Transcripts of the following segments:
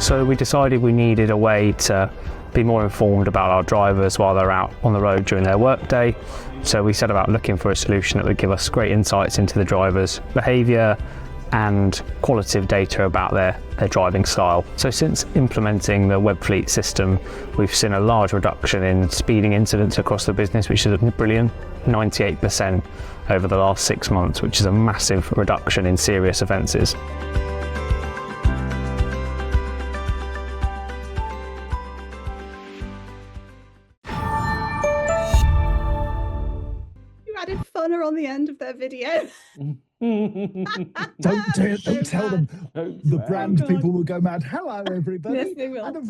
So we decided we needed a way to be more informed about our drivers while they're out on the road during their workday. So we set about looking for a solution that would give us great insights into the driver's behaviour and qualitative data about their driving style. So since implementing the Webfleet system, we've seen a large reduction in speeding incidents across the business, which is brilliant, 98% over the last 6 months, which is a massive reduction in serious offences. Added funner on the end of their video. Don't tell them. The brand people will go mad. Hello, everybody. Yes, they will. And a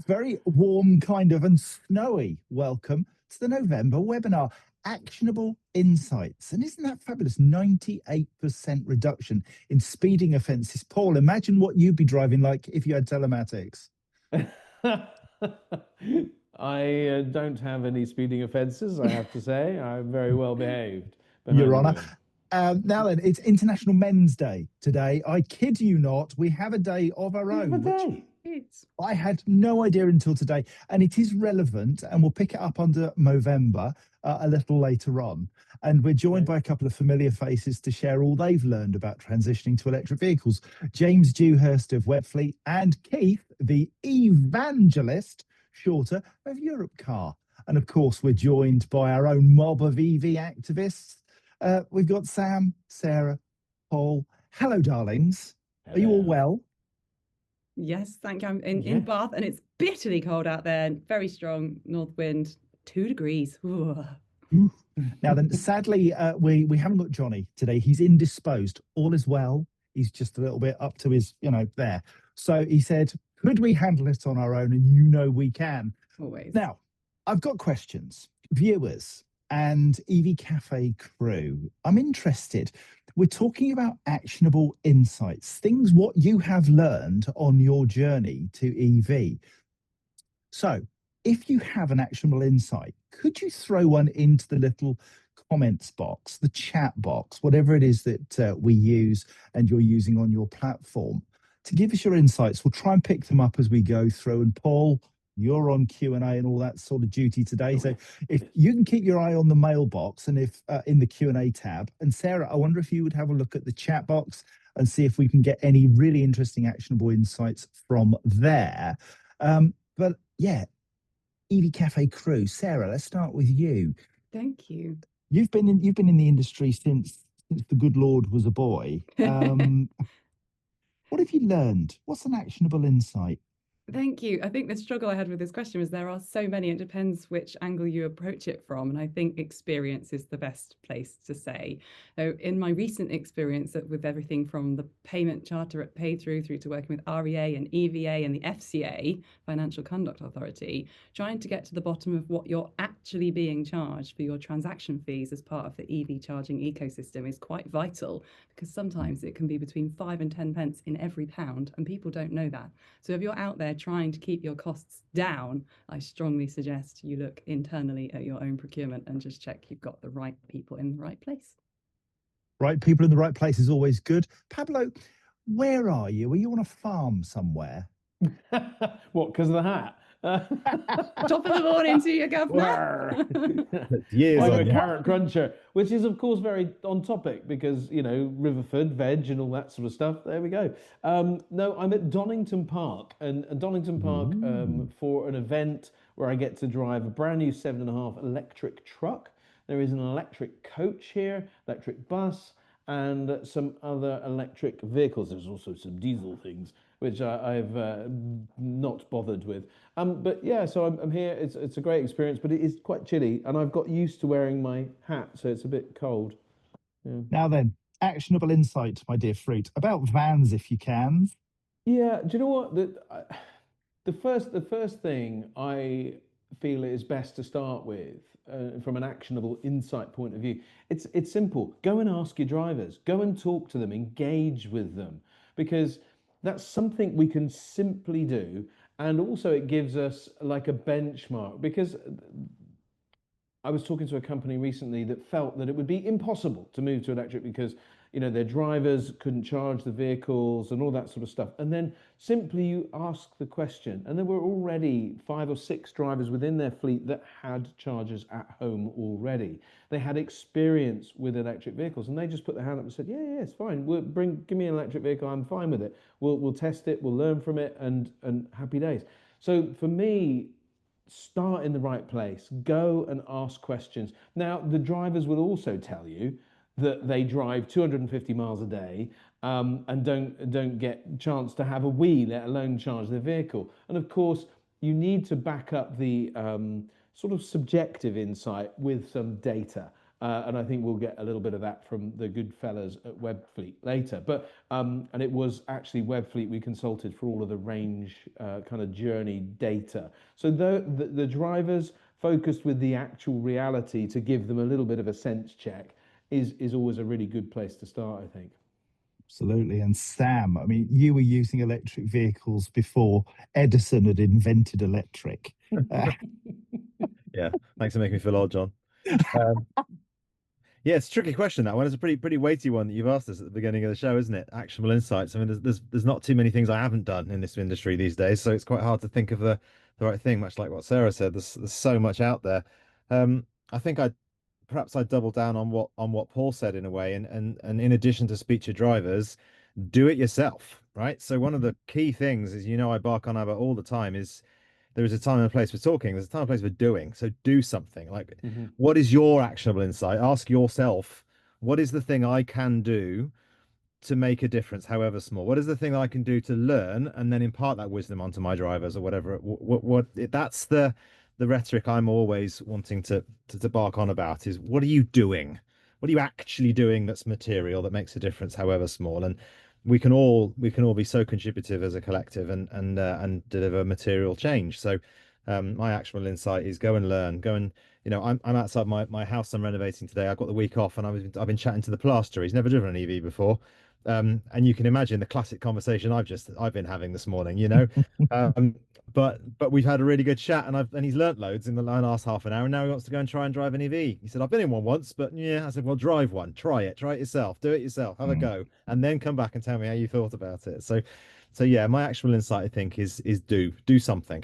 very warm kind of and snowy welcome to the November webinar, Actionable Insights. And isn't that fabulous? 98% reduction in speeding offences. Paul, imagine what you'd be driving like if you had telematics. I don't have any speeding offences, I have to say. I'm very well behaved. Your Honour. Now then, it's International Men's Day today. I kid you not, we have a day of our own. Which I had no idea until today, and it is relevant, and we'll pick it up under Movember a little later on. And we're joined by a couple of familiar faces to share all they've learned about transitioning to electric vehicles. James Dewhurst of Webfleet and Keith, the evangelist, shorter, of Europcar. And of course, we're joined by our own mob of EV activists. We've got Sam, Sarah, Paul. Hello, darlings. Hello. Are you all well? Yes, thank you. I'm in Bath, and it's bitterly cold out there. Very strong north wind, 2 degrees. Ooh. Now then, sadly, we haven't got Johnny today. He's indisposed. All is well. He's just a little bit up to his, there. So he said, could we handle it on our own? And we can. Always. Now, I've got questions. Viewers and EV Cafe crew, I'm interested. We're talking about actionable insights, things what you have learned on your journey to EV. So if you have an actionable insight, could you throw one into the little comments box, the chat box, whatever it is that we use and you're using on your platform, to give us your insights? We'll try and pick them up as we go through. And Paul, you're on Q&A and all that sort of duty today. So if you can keep your eye on the mailbox and if in the Q&A tab. And Sarah, I wonder if you would have a look at the chat box and see if we can get any really interesting, actionable insights from there. But yeah, EV Cafe crew. Sarah, let's start with you. Thank you. You've been in the industry since the good Lord was a boy. What have you learned? What's an actionable insight? Thank you. I think the struggle I had with this question was there are so many. It depends which angle you approach it from. And I think experience is the best place to say. So in my recent experience with everything from the payment charter at Paythrough through to working with REA and EVA and the FCA, Financial Conduct Authority, trying to get to the bottom of what you're actually being charged for your transaction fees as part of the EV charging ecosystem is quite vital, because sometimes it can be between 5 and 10 pence in every pound, and people don't know that. So if you're out there trying to keep your costs down, I strongly suggest you look internally at your own procurement and just check you've got the right people in the right place. Right people in the right place is always good. Pablo, where are you? Are you on a farm somewhere? What, because of the hat? Top of the morning to you, Governor. I'm a carrot cruncher, which is of course very on topic because, Riverford, veg and all that sort of stuff. There we go. No, I'm at Donington Park, and Donington Park for an event where I get to drive a brand new 7.5 electric truck. There is an electric coach here, electric bus, and some other electric vehicles. There's also some diesel things, which I've not bothered with. But yeah, so I'm here. It's a great experience, but it is quite chilly, and I've got used to wearing my hat, so it's a bit cold. Yeah. Now then, actionable insight, my dear fruit, about vans, if you can. Yeah, do you know what? The first thing I feel it is best to start with, from an actionable insight point of view, it's simple. Go and ask your drivers. Go and talk to them. Engage with them, because that's something we can simply do. And also it gives us like a benchmark, because I was talking to a company recently that felt that it would be impossible to move to electric because, you know, their drivers couldn't charge the vehicles and all that sort of stuff. And then simply you ask the question, and there were already 5 or 6 drivers within their fleet that had chargers at home already. They had experience with electric vehicles, and they just put their hand up and said, yeah, it's fine. Give me an electric vehicle. I'm fine with it. We'll test it. We'll learn from it, and happy days. So for me, start in the right place. Go and ask questions. Now, the drivers will also tell you that they drive 250 miles a day, and don't get a chance to have a wee, let alone charge their vehicle. And of course, you need to back up the sort of subjective insight with some data. And I think we'll get a little bit of that from the good fellas at Webfleet later. But and it was actually Webfleet we consulted for all of the range kind of journey data. So the drivers focused with the actual reality to give them a little bit of a sense check is always a really good place to start, I think. Absolutely. And Sam, I mean, you were using electric vehicles before Edison had invented electric. Yeah, thanks for making me feel old, John. Yeah, it's a tricky question, that one. It's a pretty weighty one that you've asked us at the beginning of the show, isn't it? Actionable insights. I mean, there's not too many things I haven't done in this industry these days, so it's quite hard to think of the right thing. Much like what Sarah said, there's so much out there. I think perhaps I'd double down on what Paul said in a way, and in addition to speech to drivers, do it yourself, right? So one of the key things is, I bark on about all the time, is there is a time and a place for talking. There's a time and place for doing. So do something. Like, what is your actionable insight? Ask yourself, what is the thing I can do to make a difference, however small? What is the thing I can do to learn and then impart that wisdom onto my drivers or whatever? That's the rhetoric I'm always wanting to bark on about, is what are you doing? What are you actually doing that's material, that makes a difference, however small? And we can all be so contributive as a collective and deliver material change. So my actionable insight is go and learn. Go and, I'm outside my house I'm renovating today. I've got the week off, and I've been chatting to the plasterer. He's never driven an EV before. And you can imagine the classic conversation I've been having this morning, but we've had a really good chat, and he's learnt loads in the last half an hour, and now he wants to go and try and drive an EV. He said, I've been in one once, but yeah. I said, well, drive one, try it yourself, do it yourself, have a go, and then come back and tell me how you thought about it. So yeah, my actual insight, I think, is do something.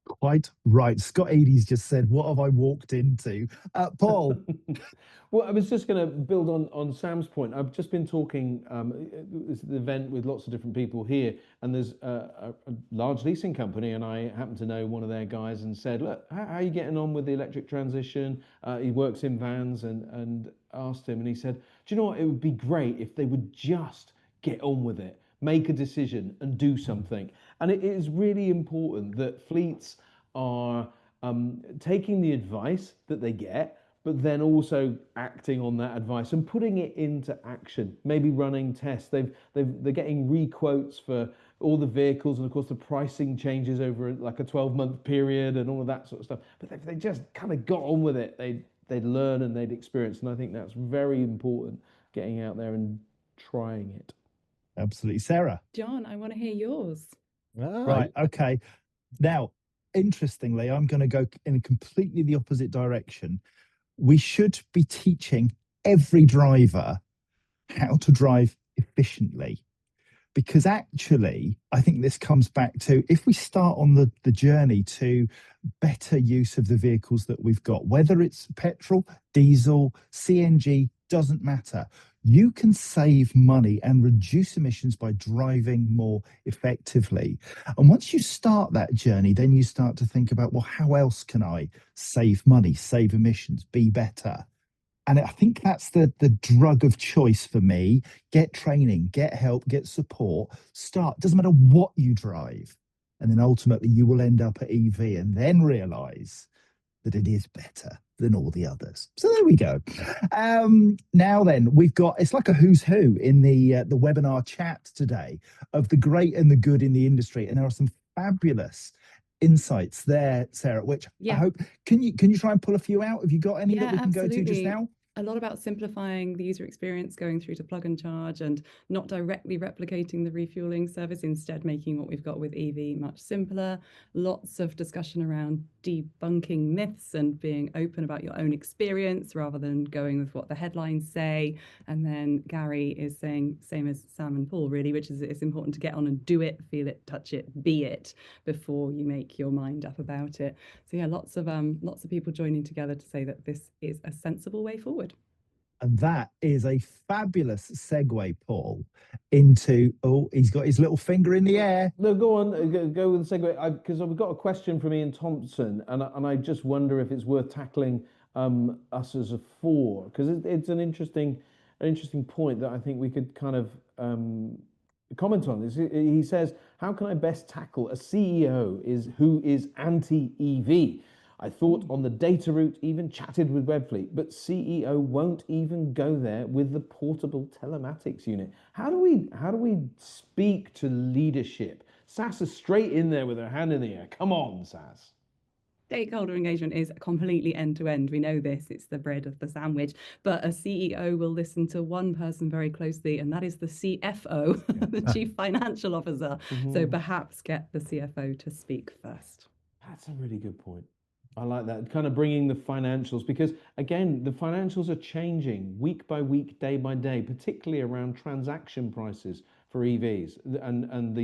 Quite right. Scott Eady's just said, what have I walked into? Paul. Well, I was just going to build on Sam's point. I've just been talking this event with lots of different people here, and there's a large leasing company, and I happen to know one of their guys, and said, look, how are you getting on with the electric transition? He works in vans, and asked him, and he said, do you know what? It would be great if they would just get on with it, make a decision and do something. And it is really important that fleets are taking the advice that they get, but then also acting on that advice and putting it into action, maybe running tests. They're getting re-quotes for all the vehicles, and of course the pricing changes over like a 12-month period and all of that sort of stuff. But if they just kind of got on with it, they'd learn and they'd experience. And I think that's very important, getting out there and trying it. Absolutely. Sarah? John, I want to hear yours. Right, okay. Now, interestingly, I'm going to go in completely the opposite direction. We should be teaching every driver how to drive efficiently, because actually, I think this comes back to, if we start on the journey to better use of the vehicles that we've got, whether it's petrol, diesel, CNG, doesn't matter. You can save money and reduce emissions by driving more effectively. And once you start that journey, then you start to think about, well, how else can I save money, save emissions, be better? And I think that's the drug of choice for me. Get training, get help, get support, start. Doesn't matter what you drive. And then ultimately you will end up at EV and then realize that it is better than all the others. So there we go. Now then, we've got, it's like a who's who in the webinar chat today of the great and the good in the industry. And there are some fabulous insights there, Sarah, which I hope, can you try and pull a few out? Have you got any that we can go to just now? a lot about simplifying the user experience, going through to plug and charge and not directly replicating the refueling service, instead making what we've got with EV much simpler. Lots of discussion around debunking myths and being open about your own experience rather than going with what the headlines say. And then Gary is saying, same as Sam and Paul really, which is it's important to get on and do it, feel it, touch it, be it before you make your mind up about it. So yeah, lots of people joining together to say that this is a sensible way forward. And that is a fabulous segue, Paul, into, oh, he's got his little finger in the air. No, go on, go with the segue, because I've got a question from Ian Thompson, and I just wonder if it's worth tackling us as a four, because it's an interesting point that I think we could kind of comment on. He says, how can I best tackle a CEO who is anti-EV? I thought on the data route, even chatted with Webfleet, but CEO won't even go there with the portable telematics unit. How do we speak to leadership? Sass is straight in there with her hand in the air. Come on, Sass. Stakeholder engagement is completely end-to-end. We know this, it's the bread of the sandwich, but a CEO will listen to one person very closely, and that is the CFO, the Chief Financial Officer. So perhaps get the CFO to speak first. That's a really good point. I like that, kind of bringing the financials, because again, the financials are changing week by week, day by day, particularly around transaction prices for EVs. And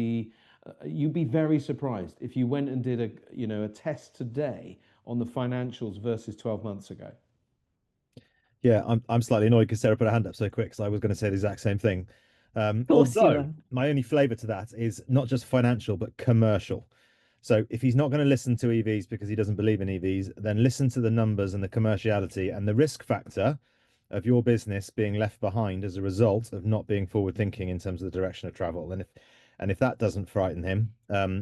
you'd be very surprised if you went and did a test today on the financials versus 12 months ago. Yeah, I'm slightly annoyed because Sarah put her hand up so quick, so I was going to say the exact same thing. Although my only flavour to that is not just financial, but commercial. So if he's not going to listen to EVs because he doesn't believe in EVs, then listen to the numbers and the commerciality and the risk factor of your business being left behind as a result of not being forward thinking in terms of the direction of travel. And if that doesn't frighten him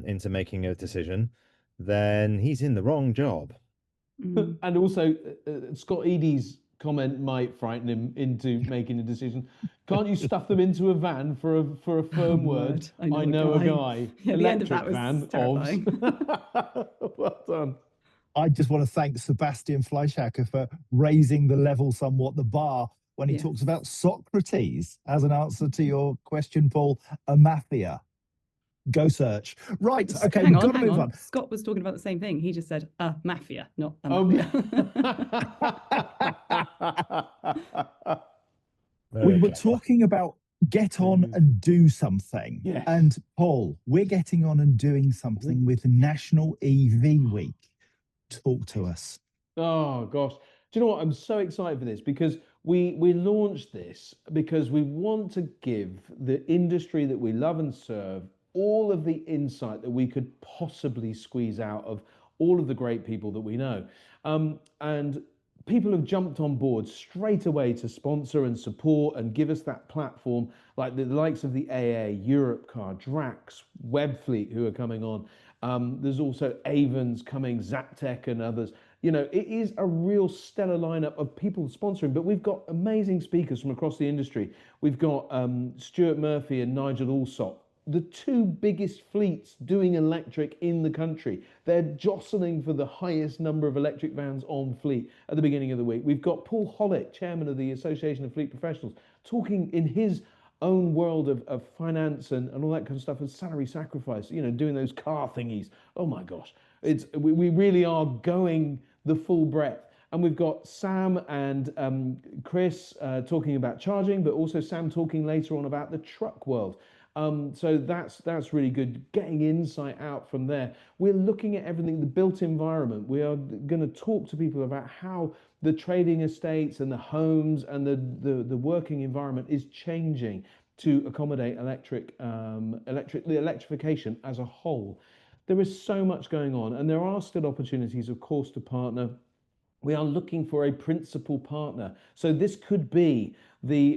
into making a decision, then he's in the wrong job. And also, Scott Eady's comment might frighten him into making a decision. Can't you stuff them into a van for a firm word? I know a guy. Yeah, the end of that was van, terrifying. Well done. I just want to thank Sebastian Fleischhacker for raising the level somewhat, the bar, when he talks about Socrates as an answer to your question, Paul, a mafia. Go search. Right, okay, we've got to move on. Scott was talking about the same thing. He just said mafia, not a mafia. We were talking about get on and do something. Yes. And Paul, we're getting on and doing something with National EV Week. Talk to us. Oh gosh, do you know what? I'm so excited for this because we launched this because we want to give the industry that we love and serve all of the insight that we could possibly squeeze out of all of the great people that we know. And people have jumped on board straight away to sponsor and support and give us that platform, like the likes of the AA, Europcar, Drax, Webfleet, who are coming on. There's also Avon's coming, Zaptec and others. You know, it is a real stellar lineup of people sponsoring, but we've got amazing speakers from across the industry. We've got Stuart Murphy and Nigel Allsop, the two biggest fleets doing electric in the country. They're jostling for the highest number of electric vans on fleet at the beginning of the week. We've got Paul Hollick, chairman of the Association of Fleet Professionals, talking in his own world of finance and all that kind of stuff, and salary sacrifice, you know, doing those car thingies. Oh my gosh, we really are going the full breadth. And we've got Sam and Chris talking about charging, but also Sam talking later on about the truck world. So that's really good, getting insight out from there. We're looking at everything, the built environment. We are going to talk to people about how the trading estates and the homes and the working environment is changing to accommodate the electrification as a whole. There is so much going on, and there are still opportunities, of course, to partner. We are looking for a principal partner. So this could be the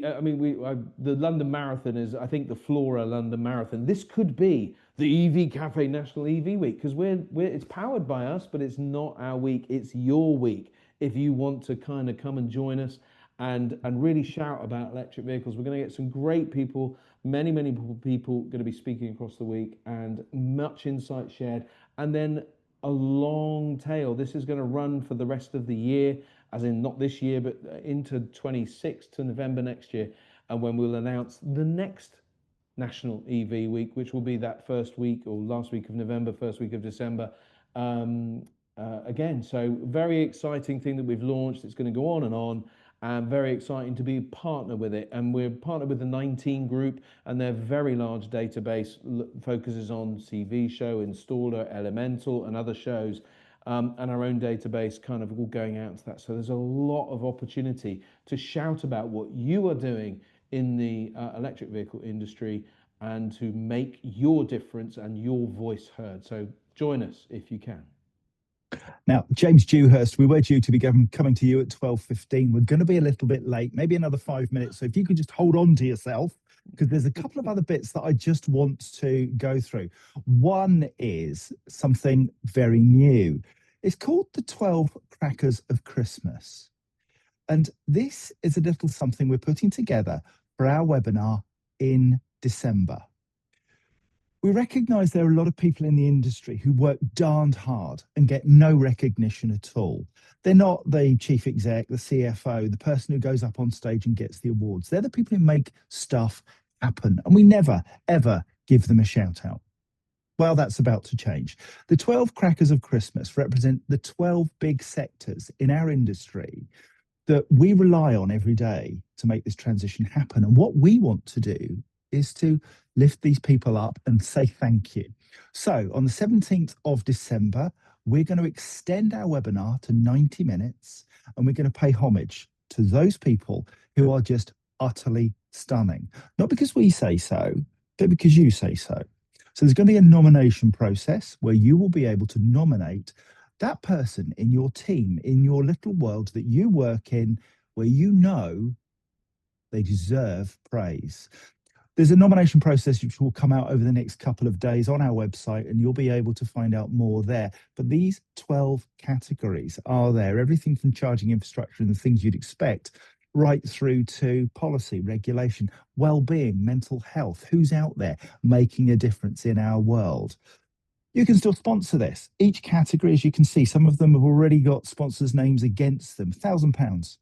London Marathon is, I think, the Flora London Marathon. This could be the EV Cafe National EV Week, because it's powered by us, but it's not our week. It's your week. If you want to kind of come and join us and really shout about electric vehicles, we're going to get some great people, many people going to be speaking across the week, and much insight shared. And then a long tail. This is going to run for the rest of the year, as in not this year, but into 26 to November next year, and when we'll announce the next National EV Week, which will be that first week or last week of November, first week of December. Again, so very exciting thing that we've launched. It's going to go on and on. And very exciting to be a partner with it. And we're partnered with the 19 Group, and their very large database focuses on CV Show, Installer, Elemental, and other shows. And our own database kind of all going out to that. So there's a lot of opportunity to shout about what you are doing in the electric vehicle industry and to make your difference and your voice heard. So join us if you can. Now, James Dewhurst, we were due to be coming to you at 12:15. We're going to be a little bit late, maybe another 5 minutes. So if you could just hold on to yourself, because there's a couple of other bits that I just want to go through. One is something very new. It's called the 12 Crackers of Christmas. And this is a little something we're putting together for our webinar in December. We recognise there are a lot of people in the industry who work darned hard and get no recognition at all. They're not the chief exec, the CFO, the person who goes up on stage and gets the awards. They're the people who make stuff happen, and we never, ever give them a shout out. Well, that's about to change. The 12 Crackers of Christmas represent the 12 big sectors in our industry that we rely on every day to make this transition happen. And what we want to do is to lift these people up and say thank you. So on the 17th of December, we're going to extend our webinar to 90 minutes, and we're going to pay homage to those people who are just utterly stunning. Not because we say so, but because you say so. So there's going to be a nomination process where you will be able to nominate that person in your team, in your little world that you work in, where you know they deserve praise. There's a nomination process which will come out over the next couple of days on our website, and you'll be able to find out more there. But these 12 categories are there, everything from charging infrastructure and the things you'd expect, right through to policy, regulation, well-being, mental health, who's out there making a difference in our world. You can still sponsor this. Each category, as you can see, some of them have already got sponsors' names against them. £1,000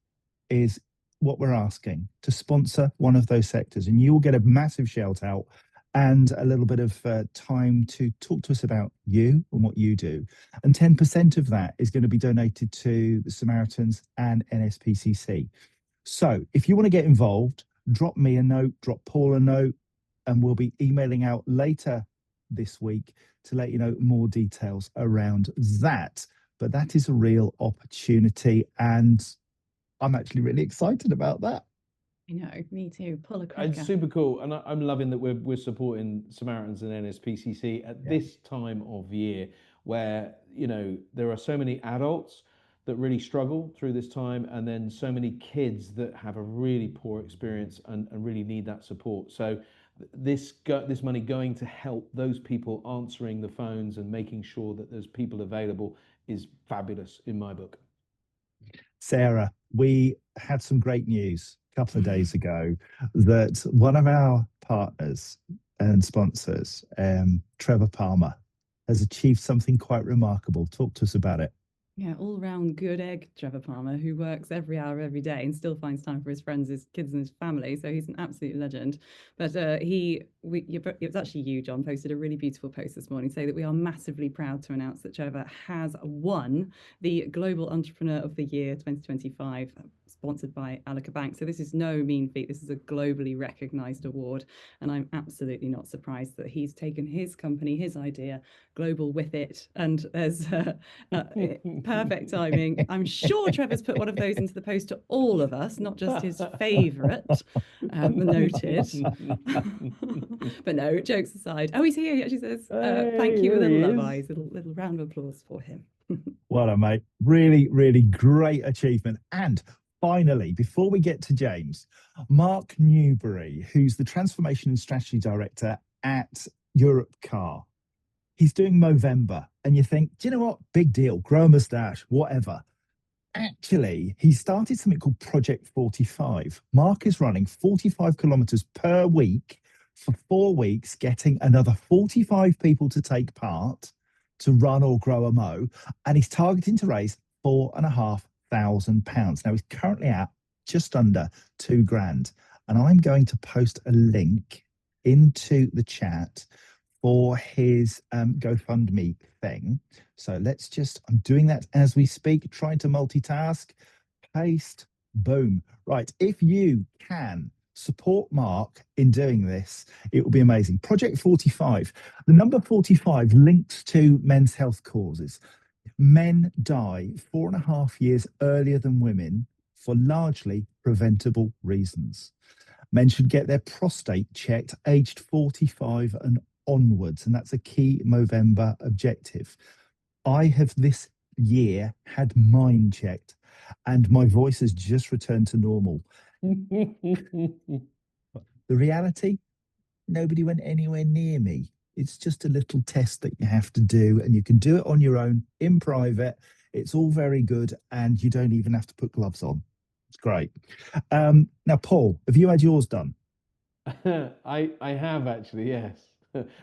is what we're asking to sponsor one of those sectors, and you will get a massive shout out and a little bit of time to talk to us about you and what you do. And 10% of that is going to be donated to the Samaritans and NSPCC. So if you want to get involved, drop me a note, drop Paul a note, and we'll be emailing out later this week to let you know more details around that. But that is a real opportunity, and I'm actually really excited about that. You know, me too. Pull a cracker. It's super cool, and I'm loving that we're supporting Samaritans and NSPCC at this time of year, where there are so many adults that really struggle through this time, and then so many kids that have a really poor experience and really need that support. So this money going to help those people answering the phones and making sure that there's people available is fabulous in my book. Sarah, we had some great news a couple of days ago that one of our partners and sponsors, Trevor Palmer, has achieved something quite remarkable. Talk to us about it. Yeah, all-round good egg, Trevor Palmer, who works every hour, every day, and still finds time for his friends, his kids, and his family. So he's an absolute legend. But it was actually you, John, posted a really beautiful post this morning saying that we are massively proud to announce that Trevor has won the Global Entrepreneur of the Year 2025, sponsored by Alica Bank. So this is no mean feat. This is a globally recognised award, and I'm absolutely not surprised that he's taken his company, his idea, global with it, and as perfect timing. I'm sure Trevor's put one of those into the post to all of us, not just his favourite, noted. But no, jokes aside. Oh, he's here. He actually says, thank you with a love eyes. Little round of applause for him. Well done, mate. Really, really great achievement. And finally, before we get to James, Mark Newbury, who's the Transformation and Strategy Director at Europcar, he's doing Movember, and you think, do you know what? Big deal, grow a moustache, whatever. Actually, he started something called Project 45. Mark is running 45 kilometers per week for 4 weeks, getting another 45 people to take part. to run or grow a mow, and he's targeting to raise £4,500. Now he's currently at just under 2 grand, and I'm going to post a link into the chat for his GoFundMe thing. So let's just, I'm doing that as we speak, trying to multitask. Paste, boom. Right, if you can support Mark in doing this, it will be amazing. Project 45. The number 45 links to men's health causes. Men die 4.5 years earlier than women for largely preventable reasons. Men should get their prostate checked aged 45 and onwards, and that's a key Movember objective. I have this year had mine checked, and my voice has just returned to normal. The reality, nobody went anywhere near me. It's just a little test that you have to do, and you can do it on your own in private. It's all very good, and you don't even have to put gloves on. It's great. Now, Paul, have you had yours done? I have actually, yes.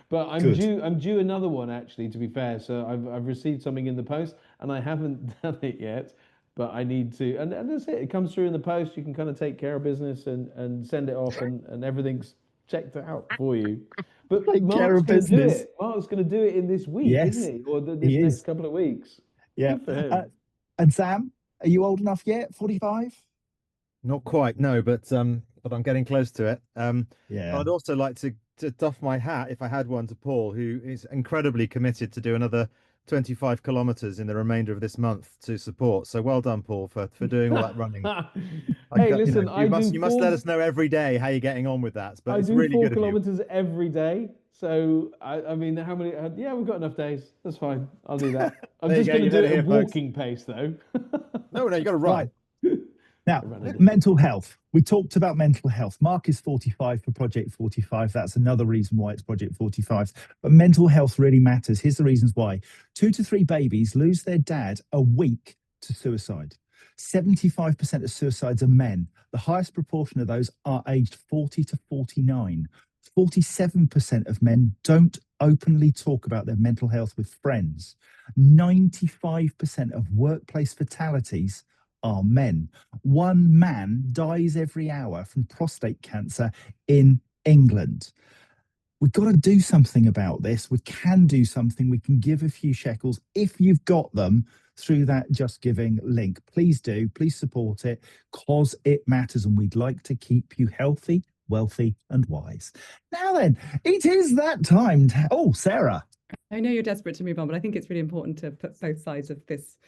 But Good. I'm due another one actually, to be fair. So I've received something in the post and I haven't done it yet, but I need to. And that's it. It comes through in the post. You can kind of take care of business and send it off, and everything's checked out for you. But Take care Mark's of going to do business. it. Mark's going to do it in this week, Yes, isn't he? Or this he next is. couple of weeks. Yeah. Good for him. And Sam, are you old enough yet? 45? Not quite, no, but I'm getting close to it. Yeah. I'd also like to doff my hat, if I had one, to Paul, who is incredibly committed to do another 25 kilometers in the remainder of this month to support. So well done, Paul, for doing all that running. Hey, listen, you must let us know every day how you're getting on with that. But I it's do really 4 good of you. kilometers every day. So I mean, how many? Yeah, we've got enough days. That's fine. I'll do that. I'm There you just go, going to you do heard it it at here, folks. walking pace, though. No, you got to run. Right. Now, I ran a mental health. We talked about mental health. Mark is 45 for Project 45. That's another reason why it's Project 45. But mental health really matters. Here's the reasons why. 2 to 3 babies lose their dad a week to suicide. 75% of suicides are men. The highest proportion of those are aged 40 to 49. 47% of men don't openly talk about their mental health with friends. 95% of workplace fatalities are men. 1 man dies every hour from prostate cancer in England. We've got to do something about this. We can do something. We can give a few shekels if you've got them through that Just Giving link. Please do. Please support it because it matters, and we'd like to keep you healthy, wealthy, and wise. Now then, it is that time. Oh, Sarah. I know you're desperate to move on, but I think it's really important to put both sides of this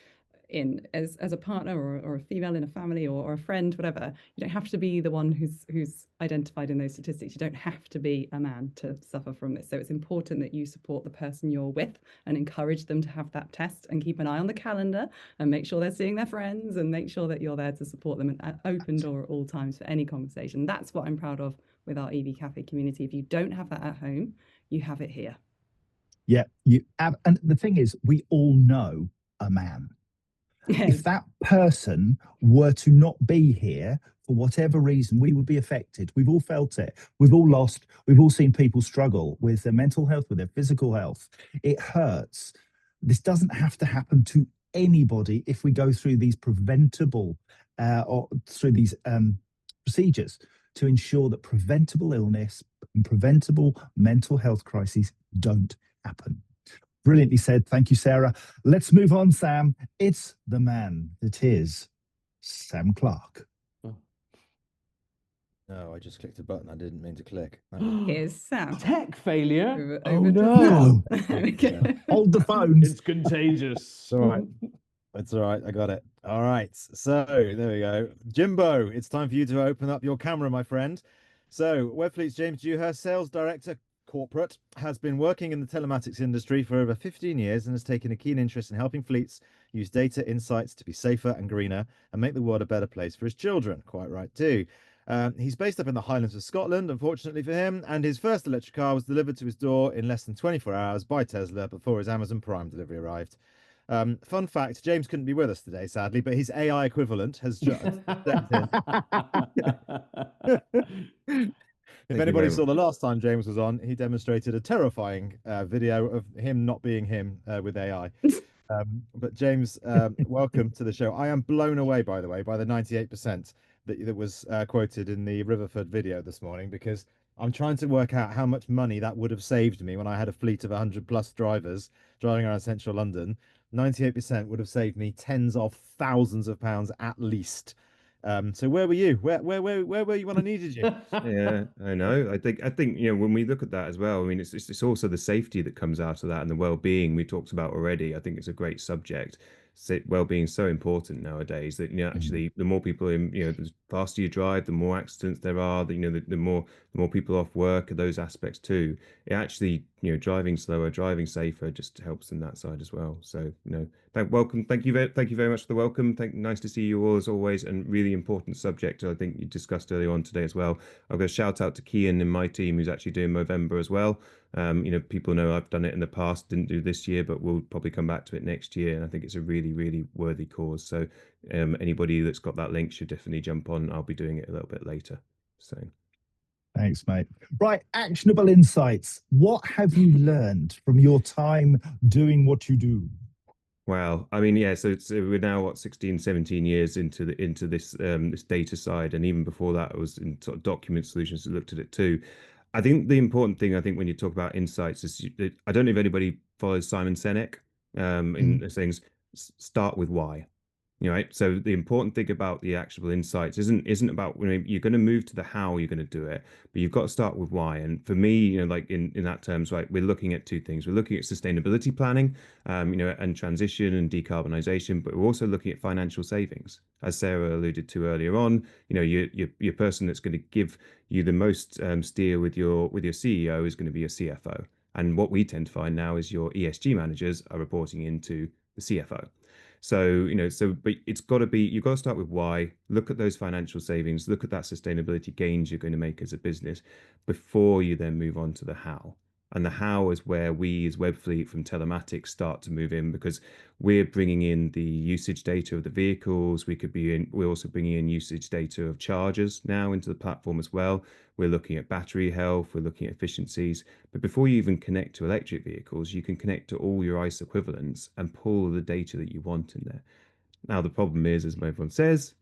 in as a partner or a female in a family or a friend, whatever. You don't have to be the one who's identified in those statistics. You don't have to be a man to suffer from this. So it's important that you support the person you're with and encourage them to have that test, and keep an eye on the calendar and make sure they're seeing their friends, and make sure that you're there to support them, and open door at all times for any conversation. That's what I'm proud of with our EV Cafe community. If you don't have that at home, you have it here. Yeah, you have, and the thing is, we all know a man. If that person were to not be here for whatever reason, we would be affected. We've all felt it. We've all lost. We've all seen people struggle with their mental health, with their physical health. It hurts. This doesn't have to happen to anybody if we go through these preventable or through these procedures to ensure that preventable illness and preventable mental health crises don't happen. Brilliantly said. Thank you, Sarah. Let's move on, Sam. It's the man that is Sam Clark. No, I just clicked a button I didn't mean to click. Here's Sam. Tech failure. Over to No. Sam. Okay. Hold the phones. It's contagious. It's all right. It's all right. I got it. All right. So there we go. Jimbo, it's time for you to open up your camera, my friend. So Webfleet's James Dewhurst, Sales Director, Corporate, has been working in the telematics industry for over 15 years and has taken a keen interest in helping fleets use data insights to be safer and greener and make the world a better place for his children. Quite right, too. He's based up in the Highlands of Scotland, unfortunately for him, and his first electric car was delivered to his door in less than 24 hours by Tesla before his Amazon Prime delivery arrived. Fun fact, James couldn't be with us today, sadly, but his AI equivalent has just stepped in. If anybody saw the last time James was on, he demonstrated a terrifying video of him not being him with AI. But James, welcome to the show. I am blown away, by the way, by the 98% that was quoted in the Riverford video this morning, because I'm trying to work out how much money that would have saved me when I had a fleet of 100 plus drivers driving around central London. 98% would have saved me tens of thousands of pounds at least. So where were you? Where were you when I needed you? Yeah, I know. I think when we look at that as well, I mean, it's also the safety that comes out of that and the well-being we talked about already. I think it's a great subject. Well-being is so important nowadays that actually the more people the faster you drive, the more accidents there are. The more people off work, those aspects too. It actually driving slower, driving safer just helps in that side as well. So thank you very much for the welcome. Nice to see you all as always, and really important subject I think you discussed earlier on today as well. I'll go shout out to Kian in my team who's actually doing Movember as well. People know I've done it in the past, didn't do this year, but we'll probably come back to it next year. And I think it's a really, really worthy cause. So anybody that's got that link should definitely jump on. I'll be doing it a little bit later. So thanks, mate. Right, actionable insights. What have you learned from your time doing what you do? Wow. I mean, yeah, so we're now 16, 17 years into this this data side, and even before that, I was in sort of document solutions that looked at it too. I think the important thing, I think, when you talk about insights is I don't know if anybody follows Simon Sinek in the things. Start with why. Right. So the important thing about the actionable insights isn't about you're going to move to the how you're going to do it, but you've got to start with why. And for me, like in that terms, right, we're looking at two things. We're looking at sustainability planning, and transition and decarbonisation, but we're also looking at financial savings, as Sarah alluded to earlier on. Your person that's going to give you the most steer with your CEO is going to be your CFO. And what we tend to find now is your ESG managers are reporting into the CFO. So, but it's got to be, you've got to start with why, look at those financial savings, look at that sustainability gains you're going to make as a business before you then move on to the how. And the how is where we as Webfleet from telematics start to move in, because we're bringing in the usage data of the vehicles. We're also bringing in usage data of chargers now into the platform as well. We're looking at battery health, we're looking at efficiencies. But before you even connect to electric vehicles, you can connect to all your ICE equivalents and pull the data that you want in there. Now, the problem is, as everyone says,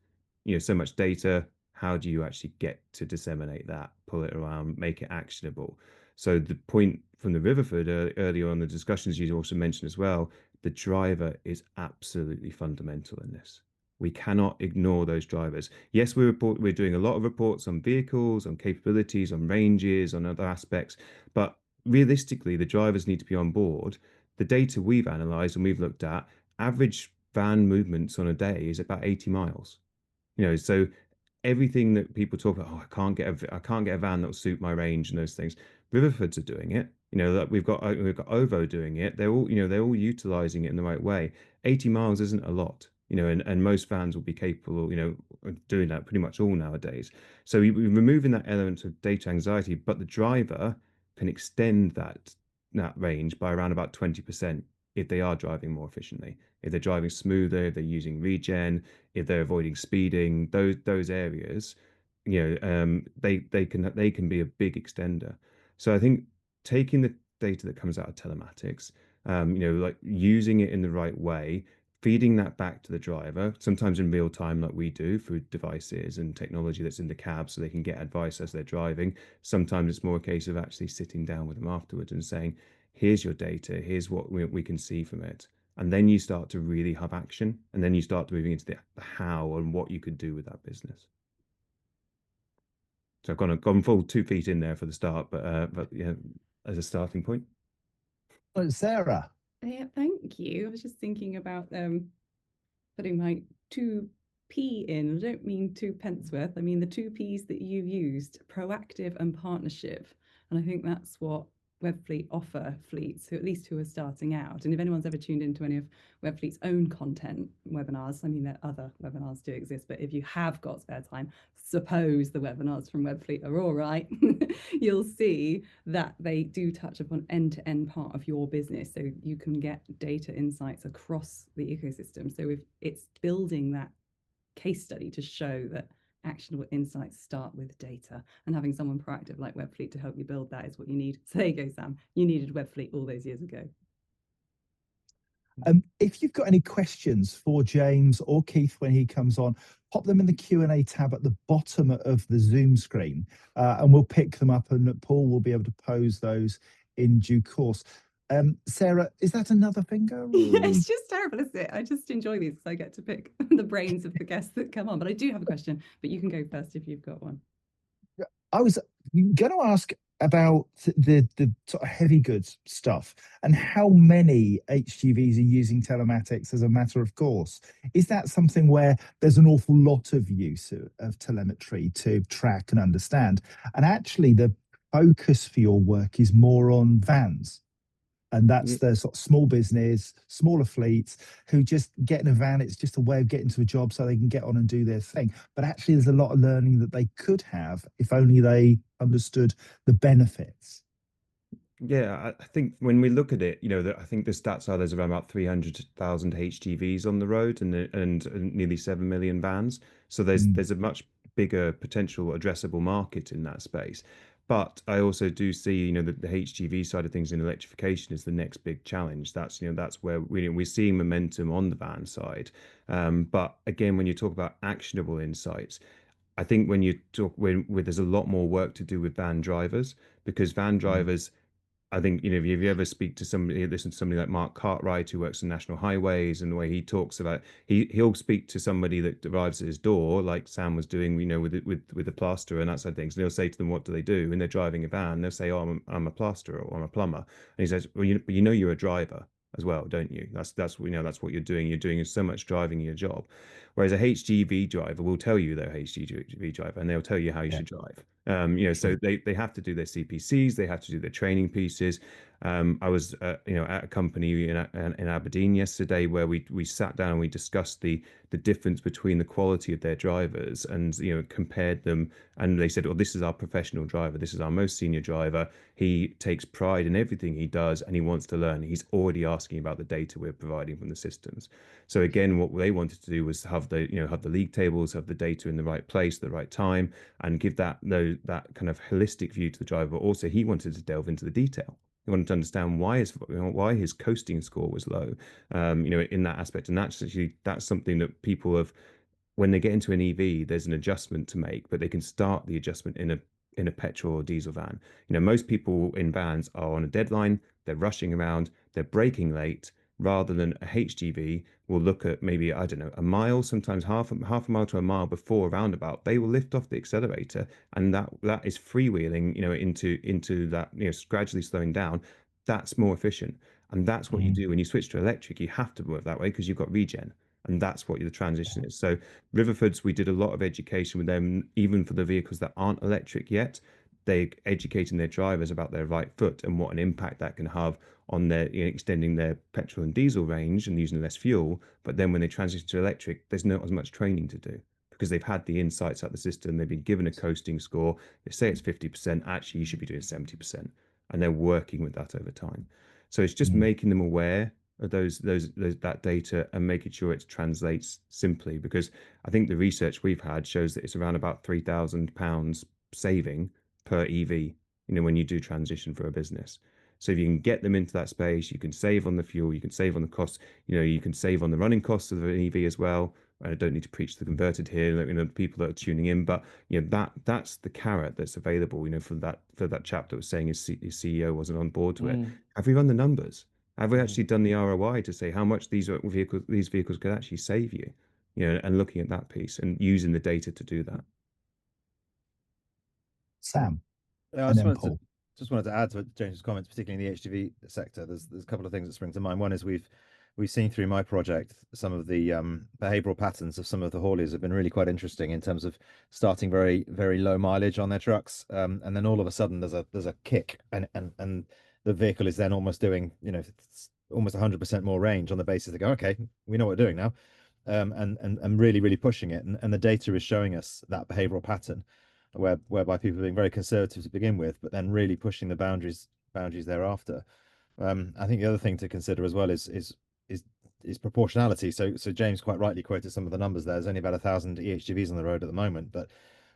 so much data, how do you actually get to disseminate that, pull it around, make it actionable? So the point from the Riverford earlier on, the discussions you also mentioned as well, the driver is absolutely fundamental in this. We cannot ignore those drivers. Yes, we're doing a lot of reports on vehicles, on capabilities, on ranges, on other aspects, but realistically, the drivers need to be on board. The data we've analysed and we've looked at, average van movements on a day is about 80 miles. So everything that people talk about, I can't get a van that will suit my range and those things. Riverfords are doing it. That we've got OVO doing it. They're all utilizing it in the right way. 80 miles isn't a lot, and most vans will be capable, of doing that pretty much all nowadays. So we're removing that element of data anxiety, but the driver can extend that range by around about 20% if they are driving more efficiently, if they're driving smoother, if they're using regen, if they're avoiding speeding, those areas, they can be a big extender. So I think taking the data that comes out of telematics, like using it in the right way, feeding that back to the driver, sometimes in real time like we do through devices and technology that's in the cab so they can get advice as they're driving. Sometimes it's more a case of actually sitting down with them afterwards and saying, here's your data, here's what we can see from it. And then you start to really have action, and then you start moving into the how and what you could do with that business. So I've gone full 2 feet in there for the start, but yeah, as a starting point. Oh, Sarah. Yeah, thank you. I was just thinking about putting my 2P in. I don't mean 2 pence worth. I mean the 2 Ps that you used, proactive and partnership. And I think that's what Webfleet offer fleets, who at least who are starting out. And if anyone's ever tuned into any of Webfleet's own content webinars, I mean, there other webinars do exist, but if you have got spare time, suppose the webinars from Webfleet are all right, you'll see that they do touch upon end-to-end part of your business. So you can get data insights across the ecosystem. So if it's building that case study to show that actionable insights start with data, and having someone proactive like Webfleet to help you build that is what you need. So there you go, Sam. You needed Webfleet all those years ago. If you've got any questions for James or Keith when he comes on, pop them in the Q&A tab at the bottom of the Zoom screen, and we'll pick them up, and Paul will be able to pose those in due course. Sarah, is that another finger? Yeah, it's just terrible, isn't it? I just enjoy these because I get to pick the brains of the guests that come on. But I do have a question, but you can go first if you've got one. I was going to ask about the sort of heavy goods stuff and how many HGVs are using telematics as a matter of course. Is that something where there's an awful lot of use of telemetry to track and understand? And actually, the focus for your work is more on vans. And that's the sort of small business, smaller fleets who just get in a van. It's just a way of getting to a job so they can get on and do their thing. But actually, there's a lot of learning that they could have if only they understood the benefits. Yeah, I think when we look at it, I think the stats are there's around about 300,000 HGVs on the road and nearly 7 million vans. So there's a much bigger potential addressable market in that space. But I also do see, that the HGV side of things in electrification is the next big challenge. That's where we're seeing momentum on the van side. But again, when you talk about actionable insights, I think when you talk when there's a lot more work to do with van drivers, because van drivers, I think, if you ever speak to somebody, listen to somebody like Mark Cartwright, who works on national highways, and the way he talks about, he'll speak to somebody that arrives at his door, like Sam was doing, with the plasterer and that side of things. And he'll say to them, what do they do? And they're driving a van. They'll say, oh, I'm a plasterer or I'm a plumber. And he says, well, but you're a driver as well, don't you? That's what you're doing. You're doing so much driving in your job. Whereas a HGV driver will tell you they're a HGV driver, and they'll tell you how you should drive. So they have to do their CPCs, they have to do their training pieces. I was, at a company in Aberdeen yesterday where we sat down and we discussed the difference between the quality of their drivers and, compared them. And they said, "Oh, this is our professional driver. This is our most senior driver. He takes pride in everything he does, and he wants to learn. He's already asking about the data we're providing from the systems." So again, what they wanted to do was have the league tables, have the data in the right place, the right time, and give that kind of holistic view to the driver. But also, he wanted to delve into the detail. He wanted to understand why his coasting score was low, in that aspect. And that's something that people have, when they get into an EV, there's an adjustment to make, but they can start the adjustment in a petrol or diesel van. Most people in vans are on a deadline, they're rushing around, they're braking late, rather than a HGV will look at maybe, I don't know, a mile, sometimes half a mile to a mile before a roundabout. They will lift off the accelerator, and that is freewheeling, into that, gradually slowing down. That's more efficient. And that's what you do when you switch to electric. You have to work that way because you've got regen. And that's what the transition is. So Riverfords, we did a lot of education with them, even for the vehicles that aren't electric yet. They're educating their drivers about their right foot and what an impact that can have on their extending their petrol and diesel range and using less fuel. But then when they transition to electric, there's not as much training to do because they've had the insights out the system. They've been given a coasting score. They say it's 50%. Actually, you should be doing 70%. And they're working with that over time. So it's just making them aware of that data and making sure it translates simply, because I think the research we've had shows that it's around about £3,000 saving per EV, when you do transition for a business. So if you can get them into that space, you can save on the fuel, you can save on the costs, you can save on the running costs of an EV as well. I don't need to preach the converted here, the people that are tuning in, but that's the carrot that's available, for that chap that was saying his CEO wasn't on board to it. Have we run the numbers? Have we actually done the ROI to say how much these vehicles could actually save you? And looking at that piece and using the data to do that. Sam, I and then Paul. just wanted to add to James's comments, particularly in the HGV sector. There's a couple of things that spring to mind. One is we've seen through my project some of the behavioral patterns of some of the hauliers have been really quite interesting in terms of starting very, very low mileage on their trucks, and then all of a sudden there's a kick, and the vehicle is then almost doing almost 100% more range on the basis they go, okay, we know what we're doing now, and really, really pushing it, and the data is showing us that behavioral pattern whereby people are being very conservative to begin with, but then really pushing the boundaries thereafter. I think the other thing to consider as well is is proportionality. So James quite rightly quoted some of the numbers there. There's only about 1,000 EHGVs on the road at the moment, but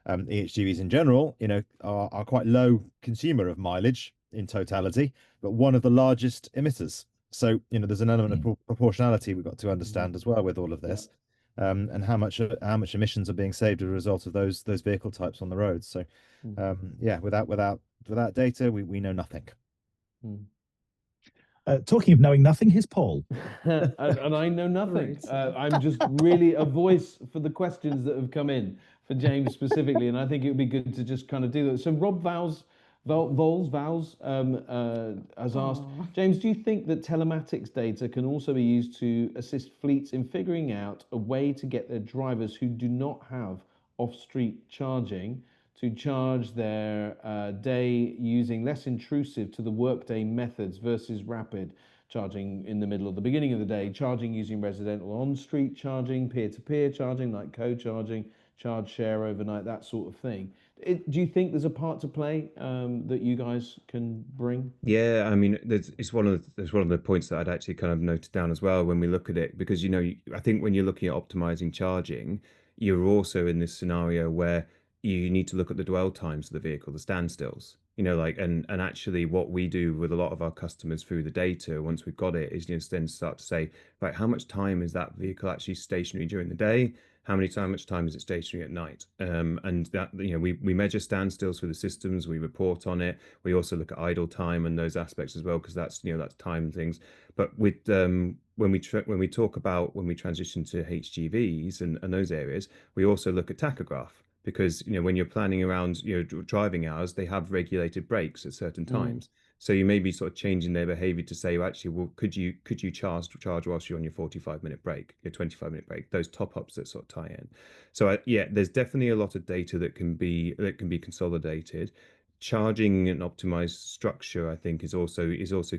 EHGVs in general, are quite low consumer of mileage in totality, but one of the largest emitters. So there's an element of proportionality we've got to understand as well with all of this, and how much emissions are being saved as a result of those vehicle types on the roads. So without data, we know nothing. Talking of knowing nothing, here's Paul. and I know nothing. I'm just really a voice for the questions that have come in for James specifically, and I think it would be good to just kind of do that. So Rob Vows has asked, James, do you think that telematics data can also be used to assist fleets in figuring out a way to get their drivers who do not have off-street charging to charge their day using less intrusive to the workday methods versus rapid charging in the middle or the beginning of the day, charging using residential on-street charging, peer-to-peer charging like co-charging, charge share overnight, that sort of thing? Do you think there's a part to play that you guys can bring? Yeah, I mean, it's one of the points that I'd actually kind of noted down as well when we look at it, because I think when you're looking at optimizing charging, you're also in this scenario where you need to look at the dwell times of the vehicle, the standstills, and actually what we do with a lot of our customers through the data, once we've got it, is then start to say, right, how much time is that vehicle actually stationary during the day? How much time is it stationary at night? And that, we measure standstills for the systems, we report on it. We also look at idle time and those aspects as well, because that's time things. But with when we transition to HGVs and those areas, we also look at tachograph, because when you're planning around driving hours, they have regulated breaks at certain times. So you may be sort of changing their behavior to say, well, actually, could you charge whilst you're on your 45-minute break, your 25-minute break, those top-ups that sort of tie in. So there's definitely a lot of data that can be consolidated. Charging an optimized structure, I think, is also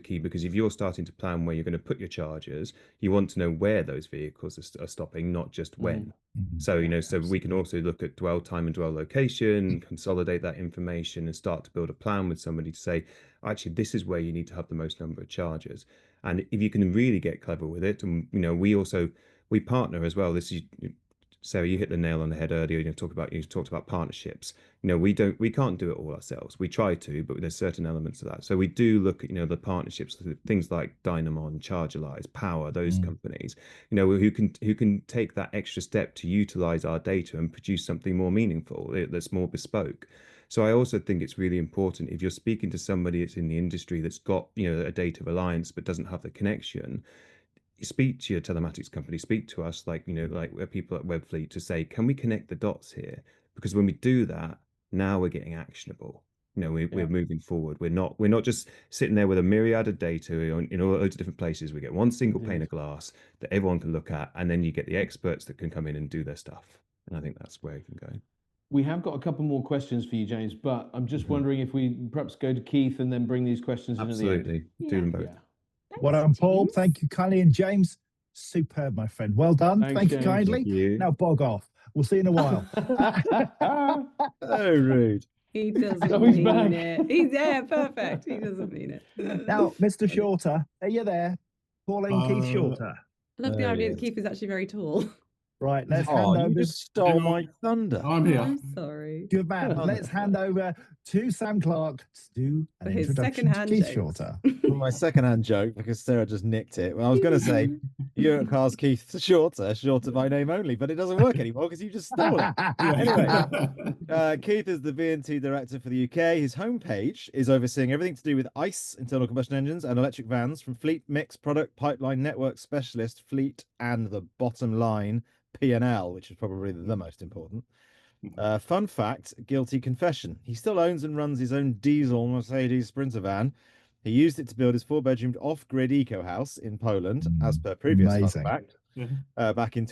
key, because if you're starting to plan where you're going to put your chargers, you want to know where those vehicles are stopping, not just when. So so we can also look at dwell time and dwell location, consolidate that information, and start to build a plan with somebody to say, actually, this is where you need to have the most number of chargers. And if you can really get clever with it, and we partner as well. This is, Sarah, you hit the nail on the head earlier. You talked about partnerships. We can't do it all ourselves. We try to, but there's certain elements of that. So we do look at the partnerships, things like Dynamon, Chargerlize, Power, those companies, who can take that extra step to utilize our data and produce something more meaningful, that's more bespoke. So I also think it's really important, if you're speaking to somebody that's in the industry that's got a data reliance but doesn't have the connection, speak to your telematics company, speak to us, like people at Webfleet, to say, can we connect the dots here? Because when we do that, now we're getting actionable. We're moving forward. We're not just sitting there with a myriad of data in all loads of different places. We get one single pane of glass that everyone can look at, and then you get the experts that can come in and do their stuff. And I think that's where we can go. We have got a couple more questions for you, James, but I'm just wondering if we perhaps go to Keith and then bring these questions in at the end. Absolutely. Do them both. Well done, Paul. Thank you kindly. And James, superb, my friend. Well done. Thanks, Thank you James. kindly. Thank you. Now bog off. We'll see you in a while. So rude. He doesn't Oh, he's mean back. it. Perfect. He doesn't mean it. Now, Mr. Shorter, are you there? Calling Keith Shorter. I love the idea that Keith is actually very tall. Right, let's Oh, hand you over. just stole my thunder. I'm here. I'm sorry. Good man. Let's hand over to Sam Clark to do an For his introduction to second-hand Keith jokes. Shorter. My second-hand joke, because Sarah just nicked it. Well, I was going to say Europcar's Keith Shorter by name only, but it doesn't work anymore because you just stole it. Anyway, Keith is the V&T director for the UK. His homepage is overseeing everything to do with ICE, internal combustion engines, and electric vans, from fleet, mix, product, pipeline, network, specialist, fleet, and the bottom line, P&L, which is probably the most important. Fun fact, guilty confession. He still owns and runs his own diesel Mercedes Sprinter van. He used it to build his 4-bedroomed off-grid eco house in Poland, as per previous Amazing. fun fact, back in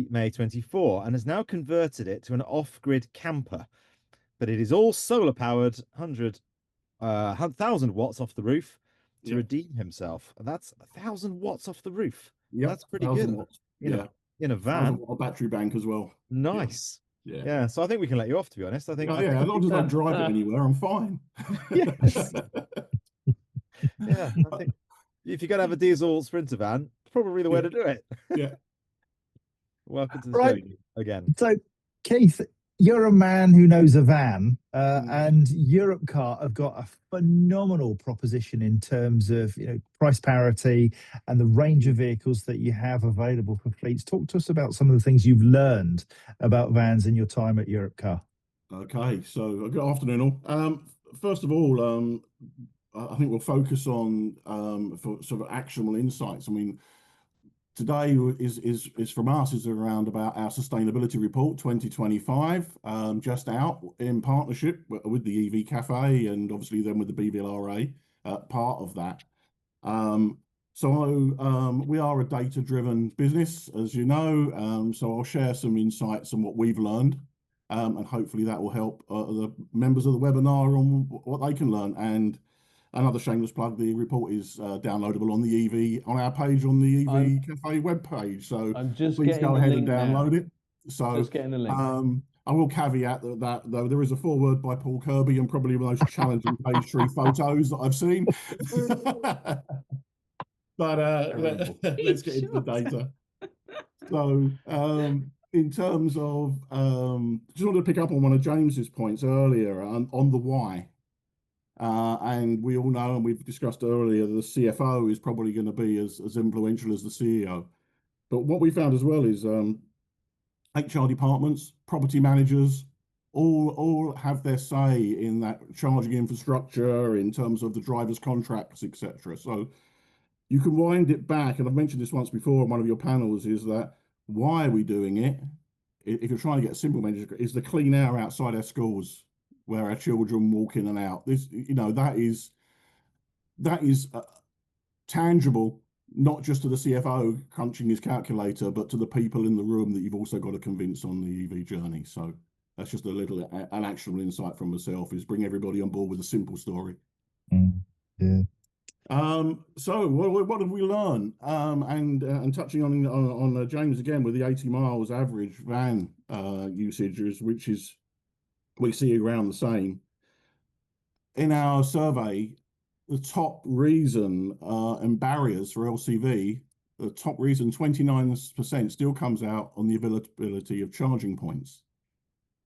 May 24, and has now converted it to an off-grid camper. But it is all solar-powered, 1,000 watts off the roof to redeem himself. And that's 1,000 watts off the roof. Yeah, That's pretty good. Watts. In a van. A battery bank as well. Nice. Yeah. So I think we can let you off, to be honest. I think. Oh, yeah, as long as I don't drive it anywhere, I'm fine. Yes. I think if you're going to have a diesel Sprinter van, probably the way to do it. Yeah. Welcome to the Right. show again. So, Keith, you're a man who knows a van, and Europcar have got a phenomenal proposition in terms of price parity and the range of vehicles that you have available for fleets. Talk to us about some of the things you've learned about vans in your time at Europcar. Okay, so good afternoon all. First of all, I think we'll focus on for sort of actionable insights. I mean, today is from us is around about our sustainability report 2025, just out in partnership with the EV Cafe and obviously then with the BVLRA, part of that. We are a data-driven business, as you know. So I'll share some insights on what we've learned, and hopefully that will help the members of the webinar on what they can learn. And another shameless plug: the report is downloadable on the EV on our page on the EV Cafe webpage. So I'm just please getting go the ahead link and download now. it. So Just getting the link. I will caveat that though there is a foreword by Paul Kirby and probably the most challenging page 3 photos that I've seen. But let's get into the data. So in terms of just wanted to pick up on one of James's points earlier on the why. And we all know, and we've discussed earlier, the CFO is probably going to be as influential as the CEO. But what we found as well is HR departments, property managers, all have their say in that charging infrastructure in terms of the drivers' contracts, etc. So you can wind it back, and I've mentioned this once before on one of your panels, is that why are we doing it? If you're trying to get a simple measure, is the clean air outside our schools where our children walk in and out. This, that is tangible, not just to the CFO crunching his calculator, but to the people in the room that you've also got to convince on the EV journey. So that's just an actionable insight from myself: is bring everybody on board with a simple story. Yeah. So what have we learned? And touching on James again with the 80 miles average van usage, which is we see around the same. In our survey, the top reason and barriers for LCV, the top reason 29% still comes out on the availability of charging points,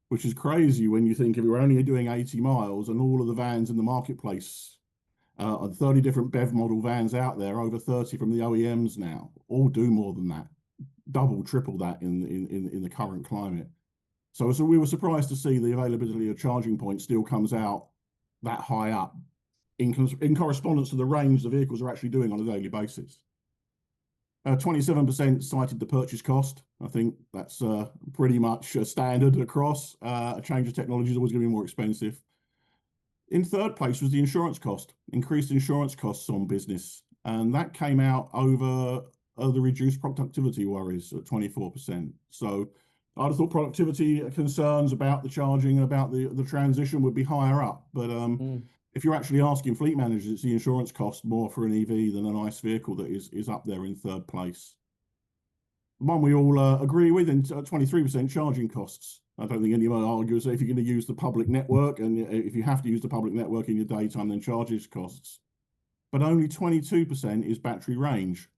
which is crazy when you think if you're only doing 80 miles and all of the vans in the marketplace. 30 different BEV model vans out there, over 30 from the OEMs now, all do more than that, double, triple that in the current climate. So we were surprised to see the availability of charging points still comes out that high up in correspondence to the range the vehicles are actually doing on a daily basis. 27% cited the purchase cost. I think that's pretty much a standard across. A change of technology is always going to be more expensive. In third place was the insurance cost, increased insurance costs on business. And that came out over the reduced productivity worries at 24%. So I'd have thought productivity concerns about the charging and about the transition would be higher up. But if you're actually asking fleet managers, it's the insurance cost more for an EV than an ICE vehicle that is up there in third place. One we all agree with, in 23% charging costs. I don't think anyone argues that if you're going to use the public network, and if you have to use the public network in your daytime, then charges costs. But only 22% is battery range.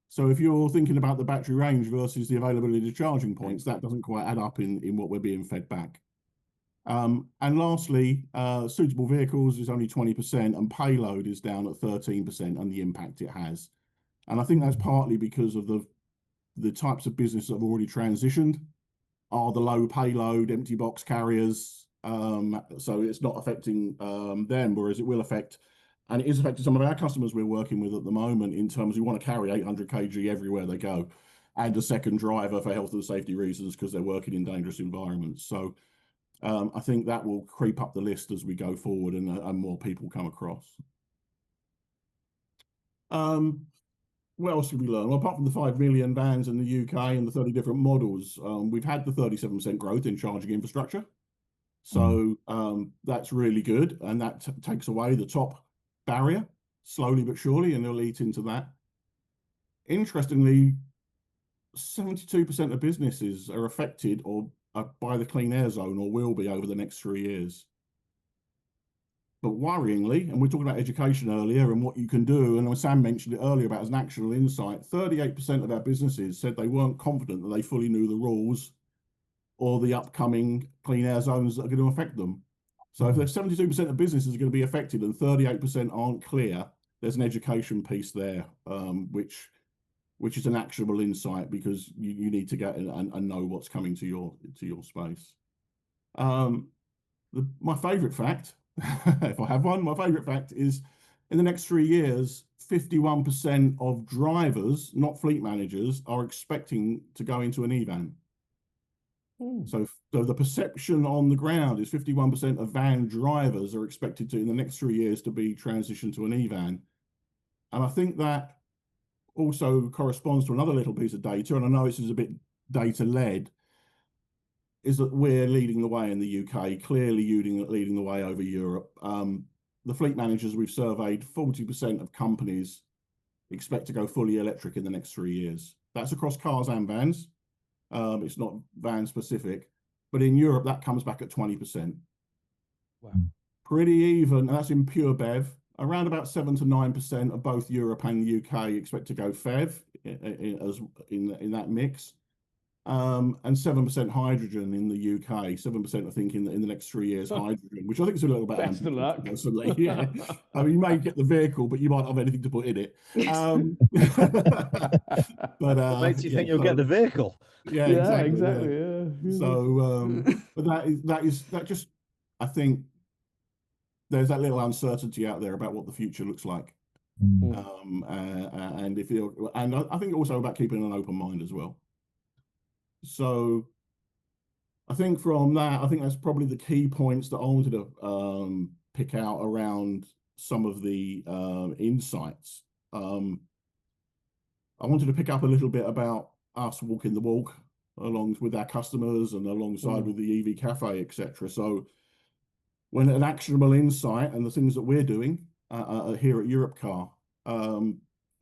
So if you're thinking about the battery range versus the availability of charging points, that doesn't quite add up in what we're being fed back. And lastly, suitable vehicles is only 20%, and payload is down at 13%, and the impact it has. And I think that's partly because of the types of business that have already transitioned are the low payload empty box carriers. So it's not affecting them, whereas it will affect, and it is affecting some of our customers we're working with at the moment in terms we want to carry 800 kg everywhere they go, and a second driver for health and safety reasons because they're working in dangerous environments. So I think that will creep up the list as we go forward and more people come across. What else did we learn? Well, apart from the 5 million vans in the UK and the 30 different models, we've had the 37% growth in charging infrastructure. So that's really good. And that takes away the top barrier slowly but surely, and they'll eat into that. Interestingly, 72% of businesses are affected or by the clean air zone, or will be over the next 3 years. But worryingly, and we're talking about education earlier and what you can do, and Sam mentioned it earlier about as an actionable insight, 38% of our businesses said they weren't confident that they fully knew the rules or the upcoming clean air zones that are going to affect them. So if there's 72% of businesses are going to be affected and 38% aren't clear, there's an education piece there, which is an actionable insight, because you need to get and know what's coming to your space. My favourite fact, if I have one, my favourite fact is in the next 3 years, 51% of drivers, not fleet managers, are expecting to go into an e-van. So the perception on the ground is 51% of van drivers are expected to, in the next 3 years, to be transitioned to an e-van. And I think that also corresponds to another little piece of data, and I know this is a bit data-led, is that we're leading the way in the UK, clearly leading the way over Europe. The fleet managers we've surveyed, 40% of companies expect to go fully electric in the next 3 years. That's across cars and vans. It's not van specific, but in Europe that comes back at 20%. Wow. Pretty even, and that's in pure BEV. Around about 7 to 9% of both Europe and the UK expect to go FEV in that mix. And 7% hydrogen in the UK. 7% I think in the next 3 years hydrogen, which I think is a little bit Best of luck. personally. Yeah, I mean, you may get the vehicle, but you might not have anything to put in it. But What makes you think you'll so, get the vehicle? Yeah, Yeah, exactly. yeah. So, but that just I think there's that little uncertainty out there about what the future looks like. And if you and I think also about keeping an open mind as well. So I think from that, I think that's probably the key points that I wanted to pick out around some of the insights. I wanted to pick up a little bit about us walking the walk along with our customers and alongside with the EV Cafe, etc. So when an actionable insight and the things that we're doing here at Europcar.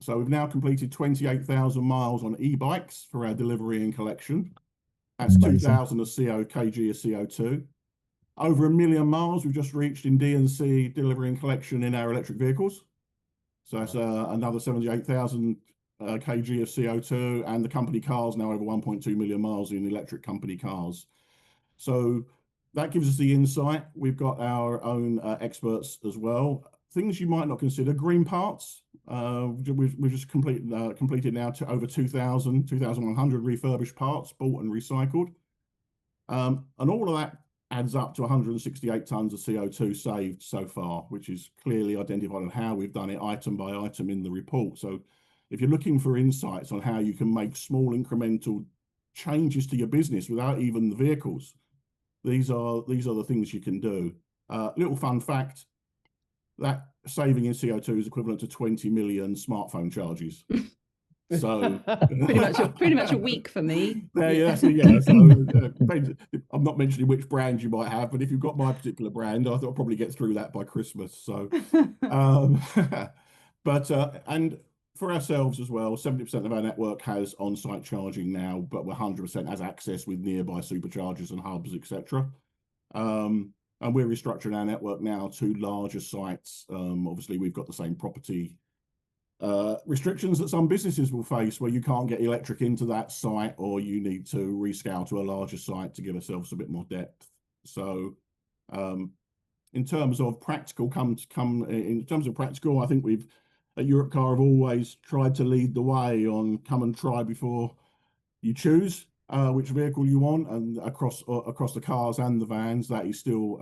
So we've now completed 28,000 miles on e-bikes for our delivery and collection. That's 2,000 kg of CO2. Over 1 million miles we've just reached in D&C delivery and collection in our electric vehicles. So that's another 78,000 kg of CO2, and the company cars now over 1.2 million miles in electric company cars. So that gives us the insight. We've got our own experts as well. Things you might not consider: green parts. We've just completed now to over 2,100 refurbished parts, bought and recycled. And all of that adds up to 168 tons of CO2 saved so far, which is clearly identified on how we've done it item by item in the report. So if you're looking for insights on how you can make small incremental changes to your business without even the vehicles, these are the things you can do. Little fun fact, that saving in CO2 is equivalent to 20 million smartphone charges. So pretty much a week for me. Yeah. So I'm not mentioning which brand you might have, but if you've got my particular brand, I thought I'll probably get through that by Christmas. So, and for ourselves as well, 70% of our network has on-site charging now, but we're 100% has access with nearby superchargers and hubs, etc. And we're restructuring our network now to larger sites. Obviously, we've got the same property restrictions that some businesses will face, where you can't get electric into that site, or you need to rescale to a larger site to give ourselves a bit more depth. So in terms of practical, I think we've at Europcar have always tried to lead the way on come and try before you choose which vehicle you want, and across the cars and the vans, that is still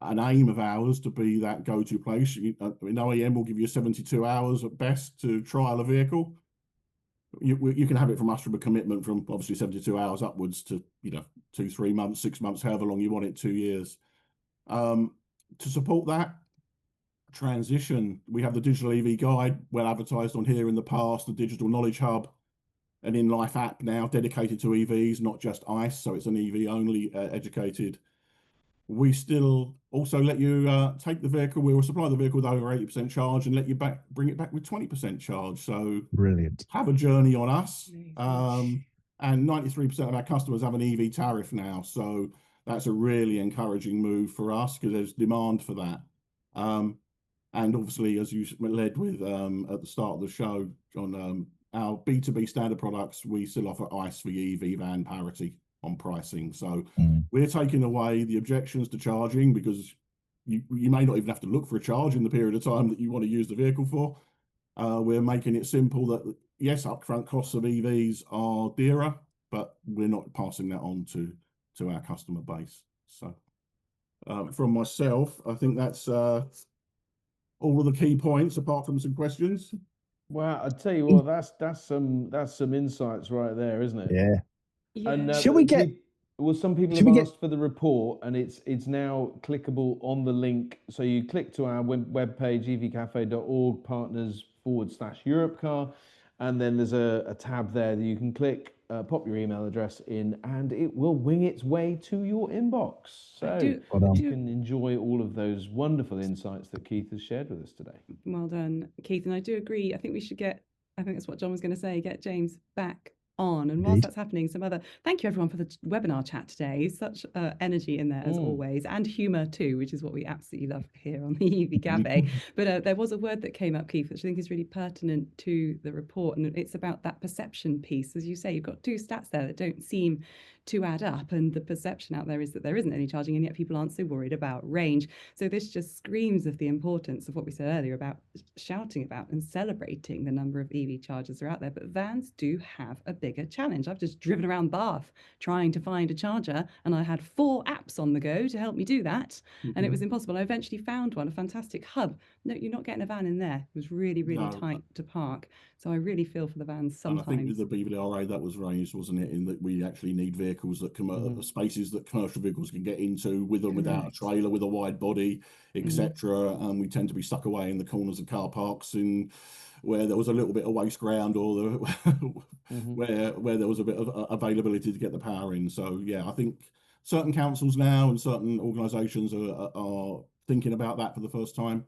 an aim of ours to be that go-to place. An OEM will give you 72 hours at best to trial a vehicle. You can have it from us from a commitment from obviously 72 hours upwards to 2, 3 months, 6 months, however long you want it, 2 years. To support that transition, we have the digital EV guide, well advertised on here in the past, the digital knowledge hub, an in-life app now dedicated to EVs, not just ICE, so it's an EV only educated. We still also let you take the vehicle. We will supply the vehicle with over 80% charge and let you bring it back with 20% charge. So brilliant. Have a journey on us. And 93% of our customers have an EV tariff now. So that's a really encouraging move for us because there's demand for that. And obviously, as you led with at the start of the show, John, our B2B standard products, we still offer ICE v EV van parity on pricing. So we're taking away the objections to charging, because you may not even have to look for a charge in the period of time that you want to use the vehicle for. We're making it simple that, yes, upfront costs of EVs are dearer, but we're not passing that on to our customer base. So from myself, I think that's all of the key points, apart from some questions. Well, I tell you what, that's some insights right there, isn't it? Yeah. And Shall we get? some people should have we asked for the report, and it's now clickable on the link. So you click to our webpage, evcafe.org, partners/Europcar, and then there's a tab there that you can click, pop your email address in, and it will wing its way to your inbox. So you can enjoy all of those wonderful insights that Keith has shared with us today. Well done, Keith. And I do agree. I think we should I think that's what John was going to say, get James back on. And whilst that's happening, thank you everyone for the webinar chat today. Such energy in there as always, and humour too, which is what we absolutely love here on the EV Cafe. But there was a word that came up, Keith, which I think is really pertinent to the report, and it's about that perception piece. As you say, you've got two stats there that don't seem to add up, and the perception out there is that there isn't any charging, and yet people aren't so worried about range. So this just screams of the importance of what we said earlier about shouting about and celebrating the number of EV chargers are out there. But vans do have a bigger challenge. I've just driven around Bath trying to find a charger, and I had 4 apps on the go to help me do that, and it was impossible. I eventually found one, a fantastic hub. No, you're not getting a van in there. It was really tight to park. So I really feel for the vans sometimes. And I think with the BVLRA that was raised, wasn't it, in that we actually need vehicles that spaces that commercial vehicles can get into, with or without a trailer, with a wide body, etc. And we tend to be stuck away in the corners of car parks in where there was a little bit of waste ground, or where there was a bit of availability to get the power in. So yeah, I think certain councils now and certain organisations are thinking about that for the first time.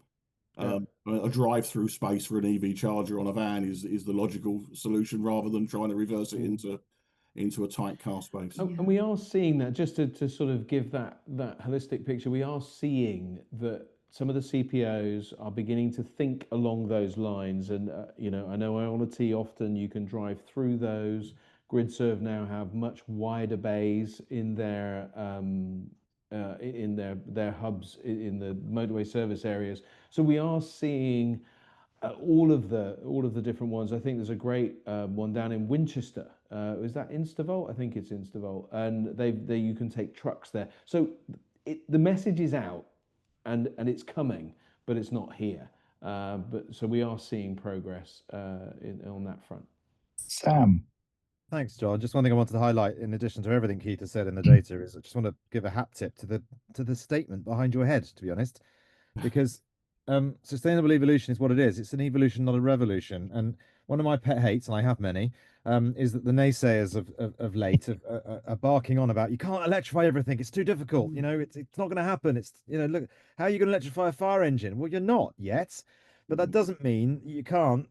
A drive-through space for an EV charger on a van is the logical solution, rather than trying to reverse it into a tight car space. And we are seeing that, just to sort of give that holistic picture, we are seeing that some of the CPOs are beginning to think along those lines. And I know Ionity, often you can drive through those. GridServe now have much wider bays in their hubs in the motorway service areas. So we are seeing all of the different ones. I think there's a great one down in Winchester. Is that Instavolt? I think it's Instavolt, and you can take trucks there. So the message is out, and it's coming, but it's not here. So we are seeing progress on that front. Sam. Thanks, John. Just one thing I wanted to highlight, in addition to everything Keith has said in the data, is I just want to give a hat tip to the statement behind your head, to be honest, because sustainable evolution is what it is. It's an evolution, not a revolution. And one of my pet hates, and I have many, is that the naysayers of late are barking on about, you can't electrify everything. It's too difficult. It's not going to happen. It's look, how are you going to electrify a fire engine? Well, you're not yet, but that doesn't mean you can't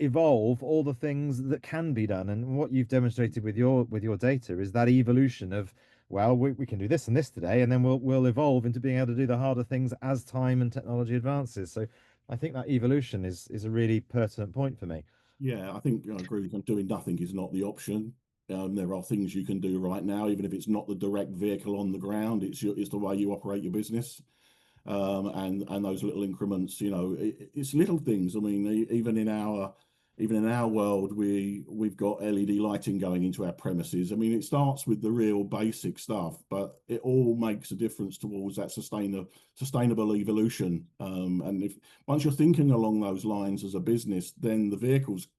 evolve all the things that can be done. And what you've demonstrated with your data is that evolution of, well, we can do this and this today, and then we'll evolve into being able to do the harder things as time and technology advances. So I think that evolution is a really pertinent point for me. Yeah, I think I agree. Doing nothing is not the option. There are things you can do right now, even if it's not the direct vehicle on the ground. It's the way you operate your business. And those little increments, it's little things. I mean, even in our world, we've got LED lighting going into our premises. I mean, it starts with the real basic stuff, but it all makes a difference towards that sustainable evolution. And once you're thinking along those lines as a business, then the vehicles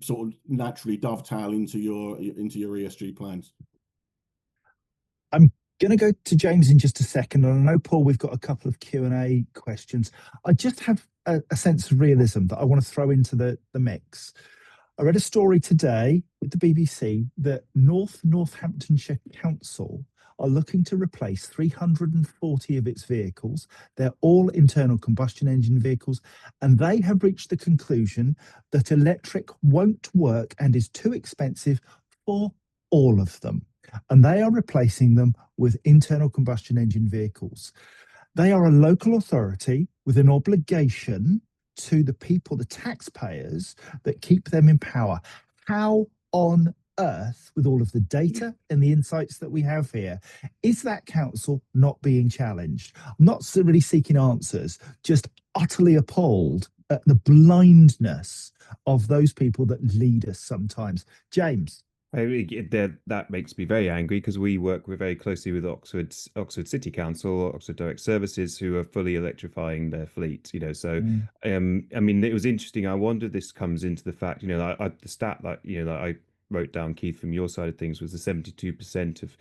sort of naturally dovetail into your ESG plans. I'm going to go to James in just a second, and I know, Paul, we've got a couple of Q&A questions. I just have a sense of realism that I want to throw into the mix. I read a story today with the BBC that Northamptonshire Council are looking to replace 340 of its vehicles. They're all internal combustion engine vehicles, and they have reached the conclusion that electric won't work and is too expensive for all of them. And they are replacing them with internal combustion engine vehicles. They are a local authority with an obligation to the people, the taxpayers that keep them in power. How on earth, with all of the data and the insights that we have here, is that council not being challenged? I'm not really seeking answers, just utterly appalled at the blindness of those people that lead us sometimes. James. That makes me very angry because we work very closely with Oxford City Council, Oxford Direct Services, who are fully electrifying their fleet. So I mean, it was interesting. I wonder if this comes into the fact, the stat that I wrote down, Keith, from your side of things, was the 72% of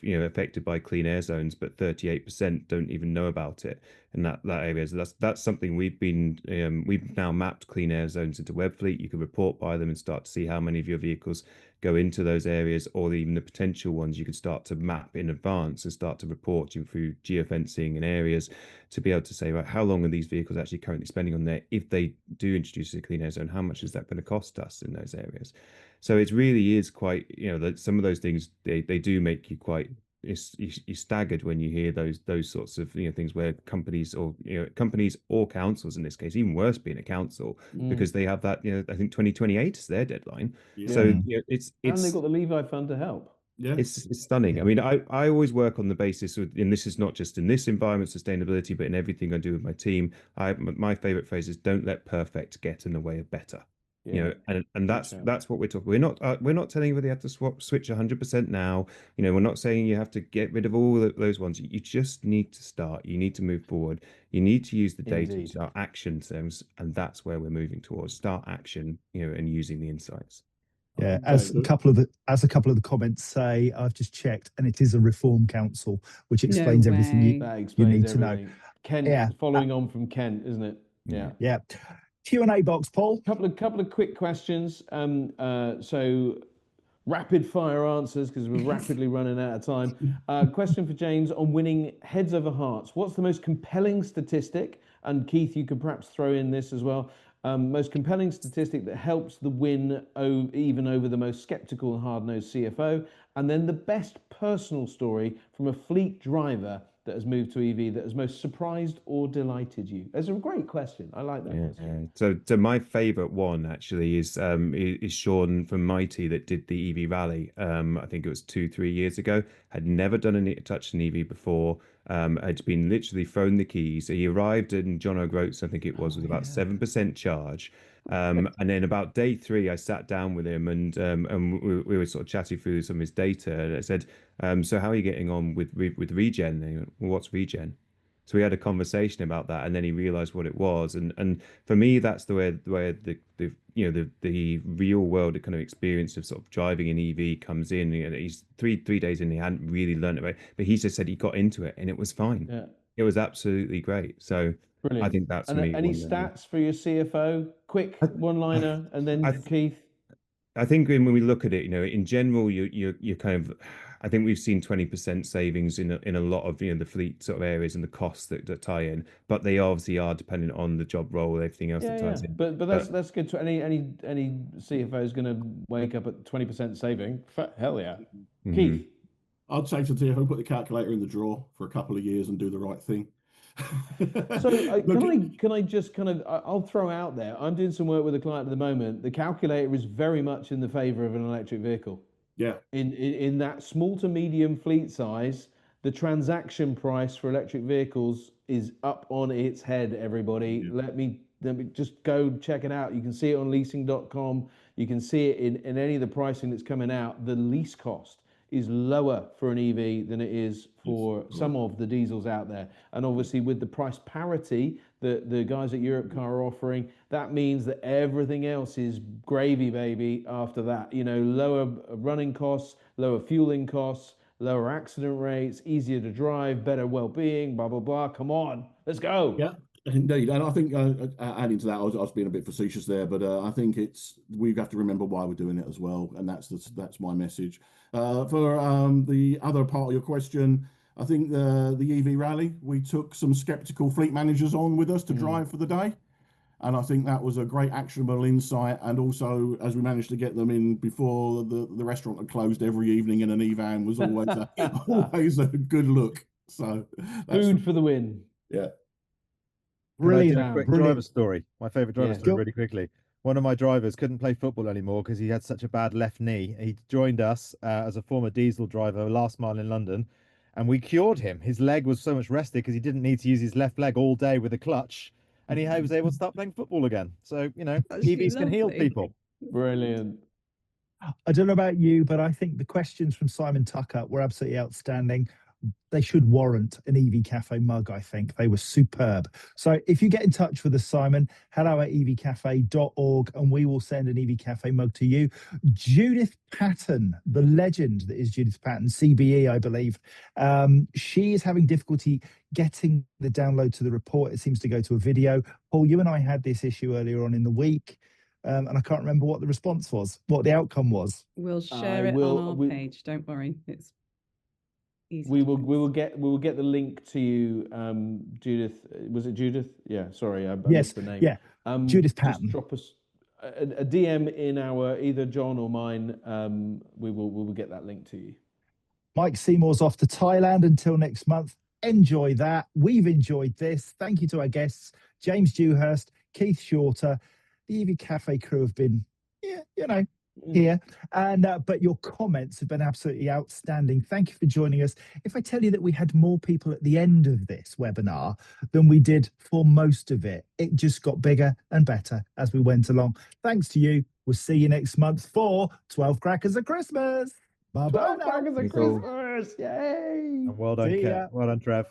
affected by clean air zones, but 38% don't even know about it in that area. So that's something we've now mapped clean air zones into Webfleet. You can report by them and start to see how many of your vehicles go into those areas, or even the potential ones you could start to map in advance and start to report through geofencing and areas to be able to say, right, how long are these vehicles actually currently spending on there? If they do introduce a clean air zone, how much is that going to cost us in those areas? So it really is quite, that some of those things, they do make you quite, you're staggered when you hear those sorts of things where companies or councils, in this case, even worse being a council, because they have that, I think 2028 is their deadline. Yeah. So and it's they've got the Levi Fund to help. Yeah, it's stunning. I mean, I always work on the basis of, and this is not just in this environment, sustainability, but in everything I do with my team. My favorite phrase is, don't let perfect get in the way of better. And that's what we're talking. We're not telling anybody you have to switch 100% now. We're not saying you have to get rid of all those ones. You just need to start. You need to move forward. You need to use the data to start action terms, and that's where we're moving towards. Start action, and using the insights. Yeah, as a couple of the comments say, I've just checked, and it is a reform council, which explains everything you need to know. Ken, following on from Ken, isn't it? Yeah. Q&A box, Paul. Couple of quick questions. So rapid fire answers, because we're rapidly running out of time. Question for James on winning heads over hearts. What's the most compelling statistic? And Keith, you could perhaps throw in this as well. Most compelling statistic that helps the win even over the most skeptical and hard-nosed CFO. And then the best personal story from a fleet driver that has moved to EV that has most surprised or delighted you? That's a great question. I like that. Yeah. So my favourite one actually is Sean from Mighty that did the EV rally. I think it was 2-3 years ago. Had never done touched an EV before. Had been literally thrown the keys. He arrived in John O'Groats, I think it was, with about 7% charge. And then about day 3, I sat down with him and we were sort of chatting through some of his data. And I said, so how are you getting on with regen? And he went, well, what's regen? So we had a conversation about that, and then he realised what it was. And for me, that's the way the real world kind of experience of sort of driving an EV comes in. He's three days in, he hadn't really learned it, but he just said he got into it and it was fine. Yeah. It was absolutely great. So brilliant. I think that's me. Any stats for your CFO? Quick one-liner, and then Keith. I think when we look at it, in general, you're kind of, I think we've seen 20% savings in a lot of the fleet sort of areas and the costs that tie in, but they obviously are dependent on the job role, everything else that ties in. But that's good. To any CFO is going to wake up at 20% saving. Hell yeah. Mm-hmm. Keith, I'd say to the CFO, put the calculator in the drawer for a couple of years and do the right thing. So can I just kind of, I'll throw out there, I'm doing some work with a client at the moment. The calculator is very much in the favor of an electric vehicle. Yeah. In that small to medium fleet size, the transaction price for electric vehicles is up on its head, everybody. Yeah. Let me just go check it out. You can see it on leasing.com. You can see it in any of the pricing that's coming out. The lease cost is lower for an EV than it is for some of the diesels out there. And obviously with the price parity that the guys at Europcar are offering, that means that everything else is gravy, baby, after that. Lower running costs, lower fueling costs, lower accident rates, easier to drive, better well-being, blah, blah, blah. Come on, let's go. Yeah. Indeed, and I think adding to that, I was being a bit facetious there, but I think we have to remember why we're doing it as well, and that's my message. For the other part of your question, I think the EV rally, we took some skeptical fleet managers on with us to drive for the day, And I think that was a great actionable insight. And also, as we managed to get them in before the restaurant had closed every evening in an E-van was always always a good look. So that's Food for the win. yeah. Brilliant. Can I do a quick Brilliant. driver story? My favourite driver Yeah. story, Go. really quickly. One of my drivers couldn't play football anymore because he had such a bad left knee. He joined us as a former diesel driver, last mile in London, and we cured him. His leg was so much rested because he didn't need to use his left leg all day with a clutch, and he was able to start playing football again. So, you know, That's EVs can heal lovely. people. Brilliant. I don't know about you, but I think the questions from Simon Tucker were absolutely outstanding. They should warrant an EV Cafe mug, I think. They were superb. So if you get in touch with us, Simon, hello@evcafe.org, and we will send an EV Cafe mug to you. Judith Patton, the legend that is Judith Patton, CBE, I believe, she is having difficulty getting the download to the report. It seems to go to a video. Paul, you and I had this issue earlier on in the week. And I can't remember what the response was, what the outcome was. We'll share it on our page. Don't worry, it's easy. We will get the link to you, Judith. Was it Judith? Yeah. Sorry, I missed the name. Yeah. Judith Patton. Just drop us a DM in our either John or mine. We will get that link to you. Mike Seymour's off to Thailand until next month. Enjoy that. We've enjoyed this. Thank you to our guests, James Dewhurst, Keith Shorter. The EV Cafe crew have been, here. And but your comments have been absolutely outstanding. Thank you for joining us. If I tell you that we had more people at the end of this webinar than we did for most of it, it just got bigger and better as we went along. Thanks to you. We'll see you next month for 12 Crackers of Christmas. Bye-bye. 12 Crackers of Christmas. Yay. And well done, Ken. Well done, Trev.